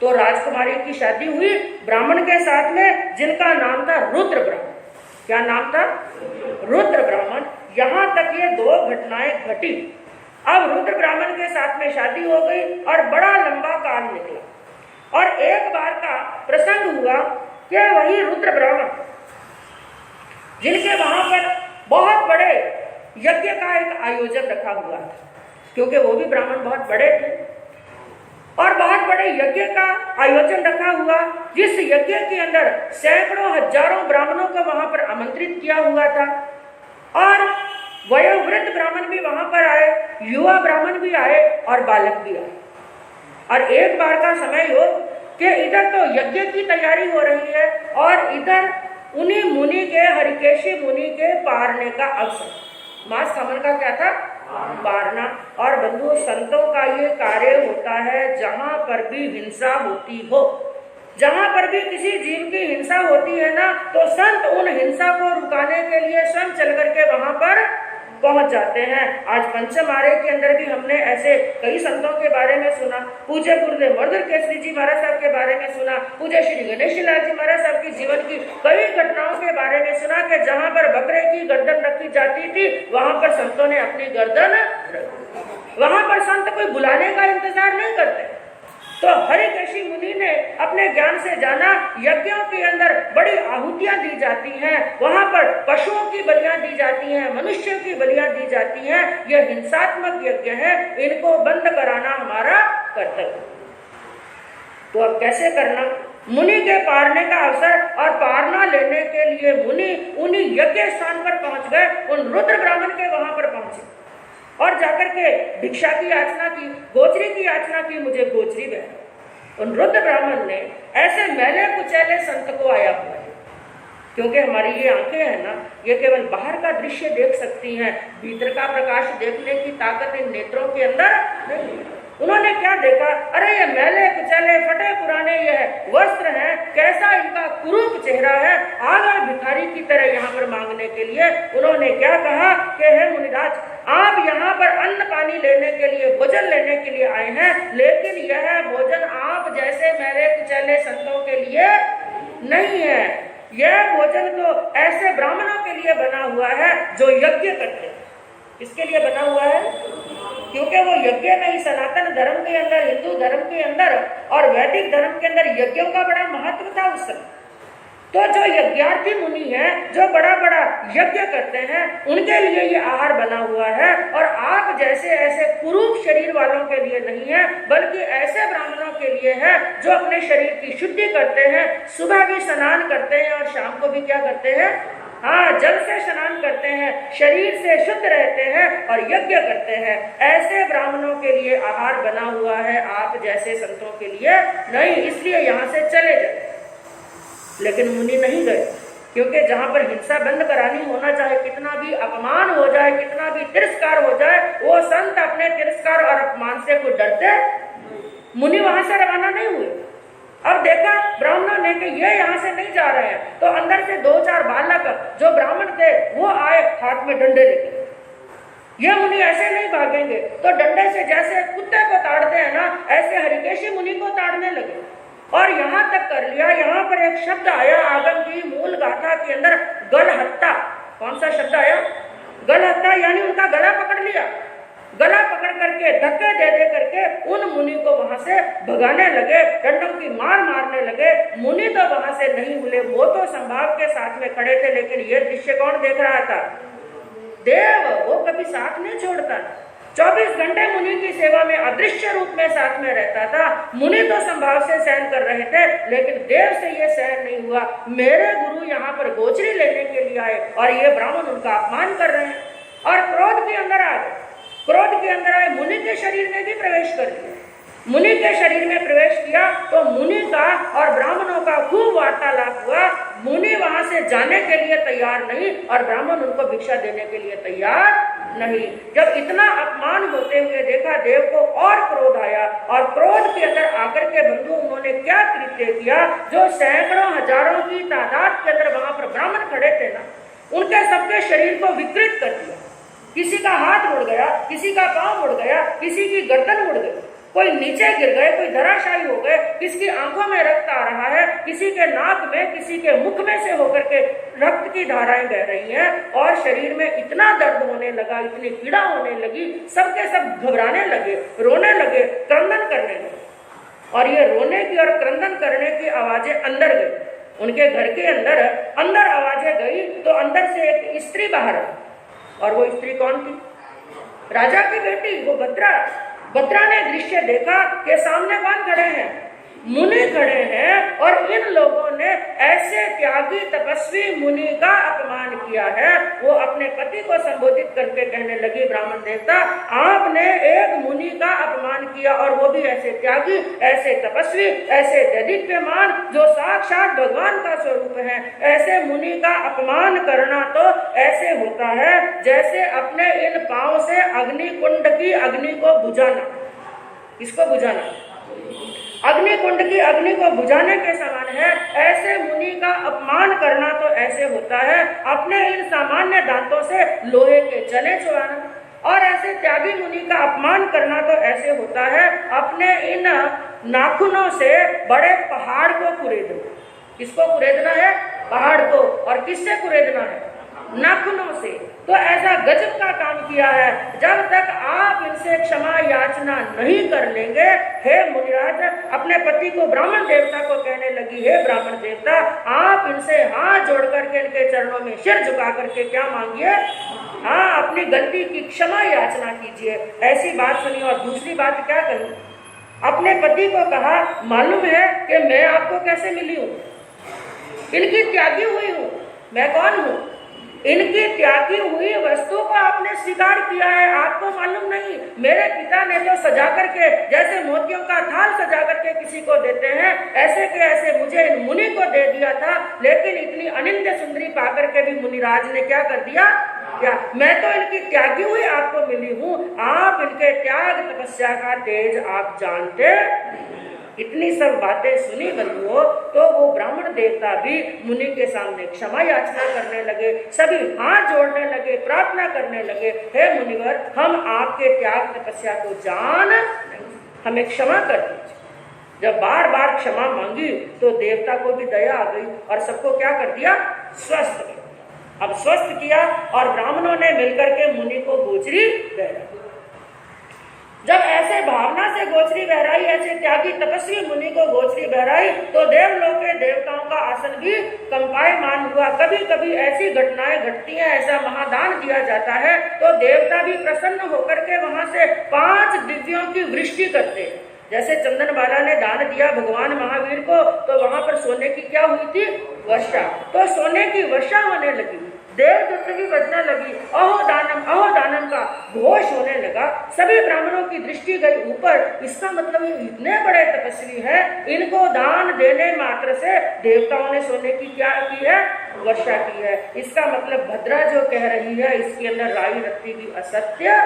तो राजकुमारी की शादी हुई ब्राह्मण के साथ में, जिनका नाम था रुद्र ब्राह्मण। क्या नाम था? रुद्र ब्राह्मण। यहां तक ये दो घटनाएं घटी। अब रुद्र ब्राह्मण के साथ में शादी हो गई और बड़ा लंबा काल निकला। और एक बार का प्रसंग हुआ कि वही रुद्र ब्राह्मण, जिनके वहां पर बहुत बड़े यज्ञ का एक आयोजन रखा हुआ था, क्योंकि वो भी ब्राह्मण बहुत बड़े थे, और बहुत बड़े यज्ञ का आयोजन रखा हुआ, जिस यज्ञ के अंदर सैकड़ों हजारों ब्राह्मणों को वहां पर आमंत्रित किया हुआ था। और वयोवृद्ध ब्राह्मण भी वहां पर आए, युवा ब्राह्मण भी आए और बालक भी आए। और एक बार का समय हो कि इधर तो यज्ञ की तैयारी हो रही है और इधर उन्हीं मुनि के, हरिकेशी मुनि के पारने का अवसर। मास खमन का क्या था? पारना। और बंधु संतों का ये कार्य होता है, जहां पर भी हिंसा होती हो, जहां पर भी किसी जीव की हिंसा होती है ना, तो संत उन हिंसा को रुकाने के लिए स्वयं चल करके वहां पर पहुंच जाते हैं। आज पंचम आर्य के अंदर भी हमने ऐसे कई संतों के बारे में सुना। पूज्य गुरुदेव मर्दुल केसरी जी महाराज साहब के बारे में सुना। पूज्य श्री गणेश लाल जी महाराज साहब की जीवन की कई घटनाओं के बारे में सुना कि जहां पर बकरे की गर्दन रखी जाती थी, वहां पर संतों ने अपनी गर्दन रखी। वहां पर संत कोई बुलाने का इंतजार नहीं करते। तो हरिकेशी मुनि ने अपने ज्ञान से जाना, यज्ञों के अंदर बड़ी आहुतियां दी जाती हैं, वहां पर पशुओं की बलियां दी जाती हैं, मनुष्यों की बलियां दी जाती हैं। यह हिंसात्मक यज्ञ है, इनको बंद कराना हमारा कर्तव्य। तो अब कैसे करना? मुनि के पारने का अवसर और पारना लेने के लिए मुनि उन्हीं यज्ञ स्थान पर पहुंच गए। उन रुद्र ब्राह्मण के वहां पर पहुंचे और जाकर के भिक्षा की याचना की, गोचरी की याचना की, मुझे गोचरी दे। उन रुद्र ब्राह्मण ने ऐसे मैले कुचैले संत को आया हुआ है, क्योंकि हमारी ये आंखें हैं ना, ये केवल बाहर का दृश्य देख सकती हैं, भीतर का प्रकाश देखने की ताकत इन नेत्रों के अंदर नहीं। उन्होंने क्या देखा? अरे ये मैले कुचैले फटे पुराने यह वस्त्र हैं, कैसा इनका कुरूप चेहरा है। आ गए भिखारी की तरह यहाँ पर मांगने के लिए। उन्होंने क्या कहा कि हे मुनिराज, आप यहाँ पर अन्न पानी लेने के लिए, भोजन लेने के लिए आए हैं, लेकिन यह भोजन आप जैसे मैले कुचैले संतों के लिए नहीं है। यह भोजन तो ऐसे ब्राह्मणों के लिए बना हुआ है जो यज्ञ करते हैं। किसके लिए बना हुआ है? क्योंकि वो यज्ञ में ही सनातन धर्म के अंदर, हिंदू धर्म के अंदर और वैदिक धर्म के अंदर यज्ञों का बड़ा महत्व था उस समय। तो जो यज्ञार्थी मुनि हैं, जो बड़ा बड़ा यज्ञ करते हैं, उनके लिए ये आहार बना हुआ है। और आप जैसे ऐसे कुरूप शरीर वालों के लिए नहीं है, बल्कि ऐसे ब्राह्मणों के लिए है जो अपने शरीर की शुद्धि करते हैं, सुबह भी स्नान करते हैं और शाम को भी क्या करते हैं? हाँ, जल से स्नान करते हैं, शरीर से शुद्ध रहते हैं और यज्ञ करते हैं। ऐसे ब्राह्मणों के लिए आहार बना हुआ है, आप जैसे संतों के लिए नहीं। इसलिए यहाँ से चले जाए। लेकिन मुनि नहीं गए, क्योंकि जहाँ पर हिंसा बंद करानी होना, चाहे कितना भी अपमान हो जाए, कितना भी तिरस्कार हो जाए, वो संत अपने तिरस्कार और अपमान से कोई डरते। मुनि वहां से रवाना नहीं हुए। अब देखा ब्राह्मणों ने कि ये यहाँ से नहीं जा रहे हैं, तो अंदर से 2-4 बालक जो ब्राह्मण थे वो आए हाथ में डंडे लेके। ये मुनि ऐसे नहीं भागेंगे, तो डंडे से जैसे कुत्ते को ताड़ते हैं ना, ऐसे हरिकेशी मुनि को ताड़ने लगे। और यहाँ तक कर लिया, यहाँ पर एक शब्द आया आगम की मूल गाथा के अंदर, गलहत्ता। कौन सा शब्द आया? गलहत्ता, यानी उनका गला पकड़ लिया। गला पकड़ करके धक्के दे दे करके उन मुनि को वहां से भगाने लगे, डंडों की मार मारने लगे। मुनि तो वहां से नहीं मिले, वो तो संभाव के साथ में खड़े थे, लेकिन ये दृश्य कौन देख रहा था? देव। वो कभी साथ नहीं छोड़ता, 24 घंटे मुनि की सेवा में अदृश्य रूप में साथ में रहता था। मुनि तो संभाव से सहन कर रहे थे, लेकिन देव से ये सहन नहीं हुआ। मेरे गुरु यहाँ पर गोचरी लेने के लिए आए और ये ब्राह्मण उनका अपमान कर रहे हैं। और क्रोध के अंदर आ गए, क्रोध के अंदर आए, मुनि के शरीर में भी प्रवेश कर दिया। मुनि के शरीर में प्रवेश किया तो मुनि का और ब्राह्मणों का खूब वार्तालाप हुआ। मुनि वहां से जाने के लिए तैयार नहीं और ब्राह्मण उनको भिक्षा देने के लिए तैयार नहीं। जब इतना अपमान होते हुए देखा, देव को और क्रोध आया और क्रोध के अंदर आकर के बंधु उन्होंने क्या कृत्य किया, जो सैकड़ों हजारों की तादाद के अंदर वहां पर ब्राह्मण खड़े थे ना, उनके सबके शरीर को विकृत कर दिया। किसी का हाथ मुड़ गया, किसी का पांव मुड़ गया, किसी की गर्दन मुड़ गई, कोई नीचे गिर गए, कोई धराशायी हो गए, किसी की आंखों में रक्त आ रहा है, किसी के नाक में, किसी के मुख में से होकर के रक्त की धाराएं बह रही हैं और शरीर में इतना दर्द होने लगा, इतनी पीड़ा होने लगी, सबके सब घबराने लगे, रोने लगे, क्रंदन करने लगे। और ये रोने की और क्रंदन करने की आवाजें अंदर गई। उनके घर के अंदर आवाजें गई तो अंदर से एक स्त्री बाहर आई। और वो स्त्री कौन थी? राजा की बेटी, वो भद्रा। भद्रा ने दृश्य देखा कि सामने कौन खड़े हैं? मुनि खड़े हैं और इन लोगों ने ऐसे त्यागी तपस्वी मुनि का अपमान किया है। वो अपने पति को संबोधित करके कहने लगी, ब्राह्मण देवता, आपने एक मुनि का अपमान किया और वो भी ऐसे त्यागी, ऐसे तपस्वी, ऐसे दैदिप्यमान, जो साक्षात भगवान का स्वरूप है। ऐसे मुनि का अपमान करना तो ऐसे होता है जैसे अपने इन पांव से अग्नि कुंड की अग्नि को बुझाना। किसको बुझाना? अग्नि कुंड की अग्नि को बुझाने के समान है। ऐसे मुनि का अपमान करना तो ऐसे होता है अपने इन सामान्य दांतों से लोहे के चने चुराना, और ऐसे त्यागी मुनि का अपमान करना तो ऐसे होता है अपने इन नाखूनों से बड़े पहाड़ को कुरेदना। किसको कुरेदना है? पहाड़ को। और किससे कुरेदना है? नाखूनों से। तो ऐसा गजब का काम किया है। जब तक आप इनसे क्षमा याचना नहीं कर लेंगे, हे मुनिराज, अपने पति को ब्राह्मण देवता को कहने लगी, हे ब्राह्मण देवता, आप इनसे हाथ जोड़ करके इनके चरणों में सिर झुका करके क्या मांगिए? हाँ, अपनी गलती की क्षमा याचना कीजिए। ऐसी बात सुनी। और दूसरी बात क्या कही? अपने पति को कहा, मालूम है कि मैं आपको कैसे मिली हूँ? इनकी त्यागी हुई हूँ। मैं कौन हूँ? इनकी त्यागी हुई वस्तु को आपने स्वीकार किया है। आपको मालूम नहीं, मेरे पिता ने तो सजा करके, जैसे मोतियों का थाल सजा करके किसी को देते हैं, ऐसे के ऐसे मुझे इन मुनि को दे दिया था। लेकिन इतनी अनिंद्य सुंदरी पाकर के भी मुनिराज ने क्या कर दिया? क्या मैं तो इनकी त्यागी हुई आपको मिली हूँ। आप इनके त्याग तपस्या का तेज आप जानते। इतनी सब बातें सुनी बंधुओं, तो वो ब्राह्मण देवता भी मुनि के सामने क्षमा याचना करने लगे। सभी हाथ जोड़ने लगे, प्रार्थना करने लगे, हे मुनिवर, हम आपके त्याग तपस्या को जान, हमें क्षमा कर दीजिए। जब बार बार क्षमा मांगी तो देवता को भी दया आ गई और सबको क्या कर दिया? स्वस्थ किया। अब स्वस्थ किया और ब्राह्मणों ने मिलकर के मुनि को गोचरी बहराई। जब ऐसे भावना से गोचरी बहराई, ऐसे त्यागी तपस्वी मुनि को गोचरी बहराई, तो देवलोक के देवताओं का आसन भी कंपायमान हुआ। कभी कभी ऐसी घटनाएं घटती हैं, ऐसा महादान दिया जाता है तो देवता भी प्रसन्न होकर के वहां से 5 दिव्यों की वृष्टि करते हैं। जैसे चंदन बाला ने दान दिया भगवान महावीर को, तो वहां पर सोने की क्या हुई थी? वर्षा। तो सोने की वर्षा होने लगी, देवदूत भी बजने लगी, अहो दानम का घोष होने लगा। सभी ब्राह्मणों की दृष्टि गई ऊपर। इसका मतलब ये इतने बड़े तपस्वी है, इनको दान देने मात्र से देवताओं ने सोने की क्या की है? वर्षा की है। इसका मतलब भद्रा जो कह रही है, इसके अंदर राई रत्ती भी असत्य।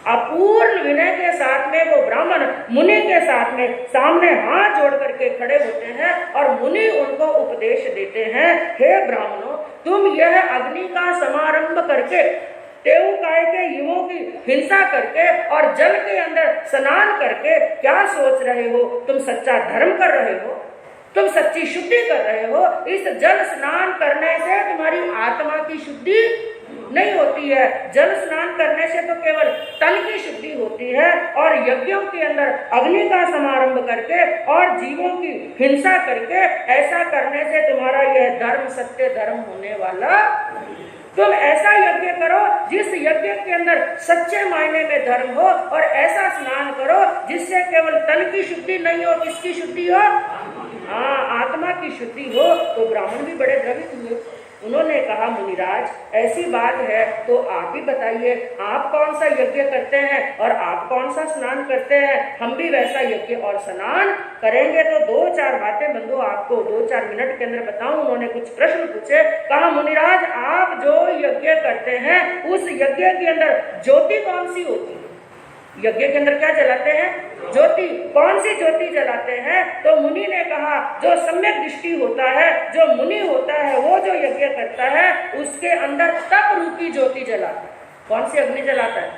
अपूर्ण विनय के साथ में वो ब्राह्मण मुनि के साथ में सामने हाथ जोड़ करके खड़े होते हैं और मुनि उनको उपदेश देते हैं, हे ब्राह्मणों, तुम यह अग्नि का समारंभ करके, टेऊ काय के युवों की हिंसा करके और जल के अंदर स्नान करके क्या सोच रहे हो? तुम सच्चा धर्म कर रहे हो, तुम सच्ची शुद्धि कर रहे हो। इस जल स्नान करने से तुम्हारी आत्मा की शुद्धि नहीं होती है। जल स्नान करने से तो केवल तन की शुद्धि होती है। और यज्ञों के अंदर अग्नि का समारंभ करके और जीवों की हिंसा करके ऐसा करने से तुम्हारा यह धर्म सत्य धर्म होने वाला। तुम ऐसा यज्ञ करो जिस यज्ञ के अंदर सच्चे मायने में धर्म हो, और ऐसा स्नान करो जिससे केवल तन की शुद्धि नहीं हो, किसकी शुद्धि हो? हाँ, आत्मा की शुद्धि हो। तो ब्राह्मण भी बड़े द्रवित हुए। उन्होंने कहा, मुनिराज, ऐसी बात है तो आप ही बताइए, आप कौन सा यज्ञ करते हैं और आप कौन सा स्नान करते हैं? हम भी वैसा यज्ञ और स्नान करेंगे। तो 2-4 बातें बंधु आपको 2-4 मिनट के अंदर बताऊं। उन्होंने कुछ प्रश्न पूछे। कहा, मुनिराज, आप जो यज्ञ करते हैं उस यज्ञ के अंदर ज्योति कौन सी होती है? यज्ञ के अंदर क्या जलाते हैं? ज्योति। कौन सी ज्योति जलाते हैं? तो मुनि ने कहा, जो सम्यक दृष्टि होता है, जो मुनि होता है, वो जो यज्ञ करता है उसके अंदर तप रूपी ज्योति जलाता है। कौन सी अग्नि जलाता है?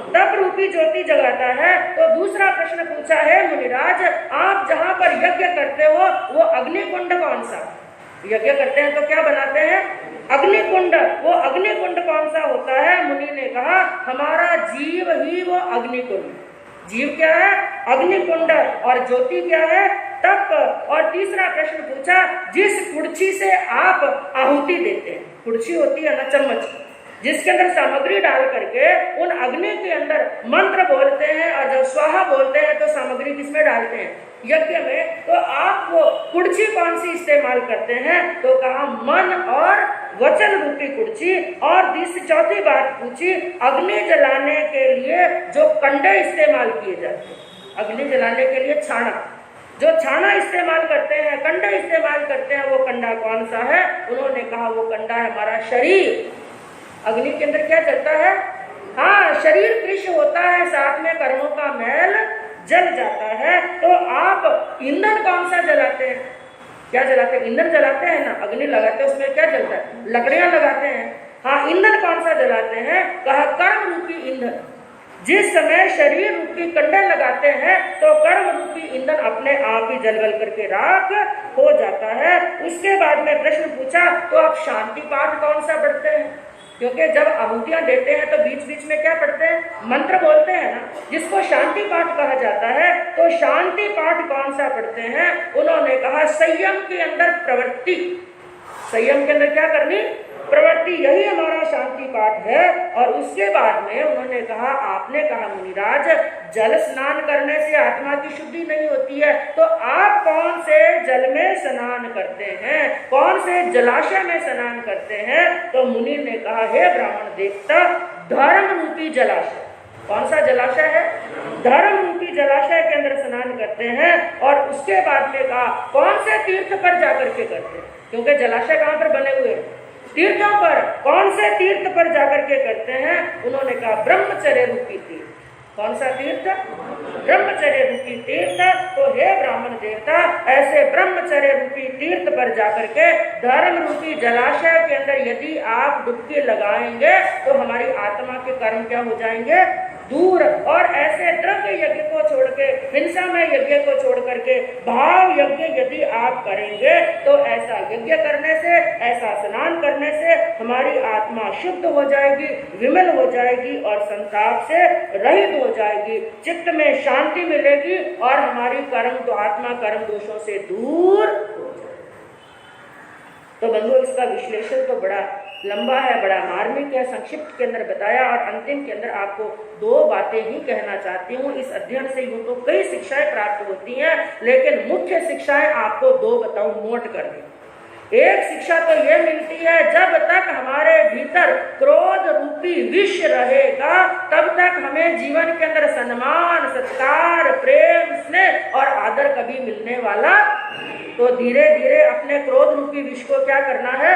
तप रूपी ज्योति जलाता है। तो दूसरा प्रश्न पूछा है, मुनिराज, आप जहाँ पर यज्ञ करते हो वो अग्निकुंड कौन सा? यज्ञ करते हैं तो क्या बनाते हैं? अग्निकुंड। वो अग्निकुंड कौन सा होता है? मुनि ने कहा, हमारा जीव ही वो अग्निकुंड। जीव क्या है? अग्निकुंड। और ज्योति क्या है? तप। और तीसरा प्रश्न पूछा, जिस कुर्सी से आप आहुति देते हैं, कुर्सी होती है ना, चम्मच, जिसके अंदर सामग्री डाल करके उन अग्नि के अंदर मंत्र बोलते हैं, और जब स्वाहा बोलते हैं तो सामग्री किसमें डालते हैं? यज्ञ में। तो आप वो कुर्सी कौन सी इस्तेमाल करते हैं? तो कहा, मन और वचन रूपी कुर्सी। और चौथी बात पूछी, अग्नि जलाने के लिए जो कंडे इस्तेमाल किए जाते हैं, अग्नि जलाने के लिए छाना, जो छाना इस्तेमाल करते हैं, कंडे इस्तेमाल करते हैं, वो कंडा कौन सा है? उन्होंने कहा, वो कंडा है हमारा शरीर। अग्नि के अंदर क्या चलता है? हाँ, शरीर कृष होता है, साथ में कर्मों का मैल जल जाता है, तो आप ईंधन कौन सा जलाते हैं? क्या जलाते हैं? ईंधन जलाते हैं ना, अग्नि लगाते हैं, उसमें क्या जलता है? लकड़ियां लगाते हैं। हाँ, ईंधन कौन सा जलाते हैं? कहा कर्म रूपी ईंधन। जिस समय शरीर रूपी कंडल लगाते हैं तो कर्म रूपी ईंधन अपने आप ही जल करके राख हो जाता है। उसके बाद में प्रश्न पूछा, तो आप शांति पाठ कौन सा पढ़ते हैं? क्योंकि जब आहुतियां देते हैं तो बीच बीच में क्या पढ़ते हैं? मंत्र बोलते हैं ना, जिसको शांति पाठ कहा जाता है। तो शांति पाठ कौन सा पढ़ते हैं? उन्होंने कहा संयम के अंदर प्रवृत्ति। संयम के अंदर क्या करनी? प्रवृत्ति। यही हमारा शांति पाठ है। और उसके बाद में उन्होंने कहा, आपने कहा मुनिराज जल स्नान करने से आत्मा की शुद्धि नहीं होती है, तो आप कौन से जल में स्नान करते हैं? कौन से जलाशय में स्नान करते हैं? तो मुनि ने कहा, हे ब्राह्मण देवता, धर्म रूपी जलाशय। कौन सा जलाशय है? धर्म रूपी जलाशय के अंदर स्नान करते हैं। और उसके बाद में कहा, कौन से तीर्थ पर जाकर के करते हैं? क्योंकि जलाशय कहाँ पर बने हुए हैं? तीर्थों पर। कौन से तीर्थ पर जाकर के करते हैं? उन्होंने कहा ब्रह्मचर्य रूपी तीर्थ। कौन सा तीर्थ? ब्रह्मचर्य रूपी तीर्थ। तो हे ब्राह्मण देवता, ऐसे ब्रह्मचर्य रूपी तीर्थ पर जाकर के धर्म रूपी जलाशय के अंदर यदि आप डुबकी लगाएंगे तो हमारी आत्मा के कर्म क्या हो जाएंगे? दूर। और ऐसे द्रव्य यज्ञ को छोड़ के, हिंसा में यज्ञ को छोड़ करके भाव यज्ञ यदि आप करेंगे तो ऐसा यज्ञ करने से, ऐसा स्नान करने से हमारी आत्मा शुद्ध हो जाएगी, विमल हो जाएगी और संताप से रहित हो जाएगी, चित्त में शांति मिलेगी और हमारी कर्म तो आत्मा कर्म दोषों से दूर हो जाएगी। तो बंधुओं, इसका विश्लेषण तो बड़ा लंबा है, बड़ा मार्मिक है, संक्षिप्त के अंदर बताया। और अंतिम के अंदर आपको दो बातें ही कहना चाहती हूँ। इस अध्ययन से यूं तो कई शिक्षाएं प्राप्त होती हैं, लेकिन मुख्य शिक्षाएं आपको दो बताऊं, नोट कर दें। एक शिक्षा तो यह मिलती है, जब तक हमारे भीतर क्रोध रूपी विष रहेगा तब तक हमें जीवन के अंदर सम्मान, सत्कार, प्रेम, स्नेह और आदर कभी मिलने वाला। तो धीरे धीरे अपने क्रोध रूपी विष को क्या करना है?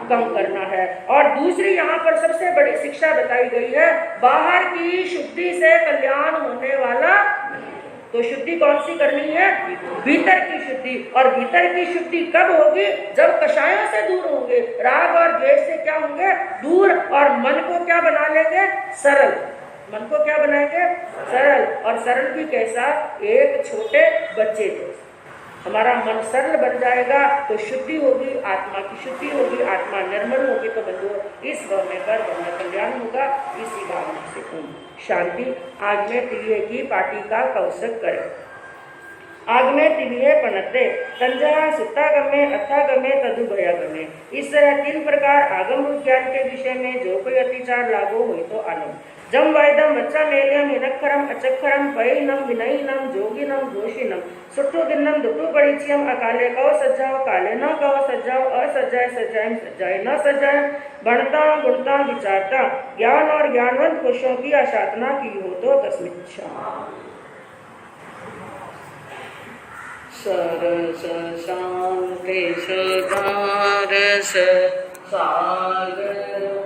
कम करना है। और दूसरी यहाँ पर सबसे बड़ी शिक्षा बताई गई है, बाहर की शुद्धि से कल्याण होने वाला। तो शुद्धि कौन सी करनी है? भीतर की शुद्धि। और भीतर की शुद्धि कब होगी? जब कषायों से दूर होंगे, राग और द्वेष से क्या होंगे? दूर। और मन को क्या बना लेंगे? सरल। मन को क्या बनाएंगे? सरल। और सरल भी कैसा? एक छोटे बच्चे जैसा। हमारा मन सरल बन जाएगा तो शुद्धि होगी, आत्मा की शुद्धि होगी, आत्मा निर्मल होगी। तो बंधुओं, इस भाव में कर ब्रह्म कल्याण होगा। इसी भावना से शांति। आग में तिलिये की पाटी का कौशक करे, आग में तिलिये पनते, संजय सुत्तागमे अथागमे तदु भयागमे। इस तरह तीन प्रकार आगम रूप ज्ञान के विषय में जो कोई अतिचार लागू हुई तो आनंद। जम वायदम वच्चा मेलियम हिनक्षरम अचक्षरम पैनम विनयनम जोगिनम दोषिनम सुट्टु दिन्नम दुट्टु परिचयम अकाले कौ सज्जाओ काले न कौ सज्जाओ असज्जाय सज्जाय सज्जाय न सज्जाय बढ़ता गुणता विचारता ज्ञान और ज्ञानवंत पुरुषों की आशातना की हो तो तस्मिच्छा। सरस शांति सदारस सागर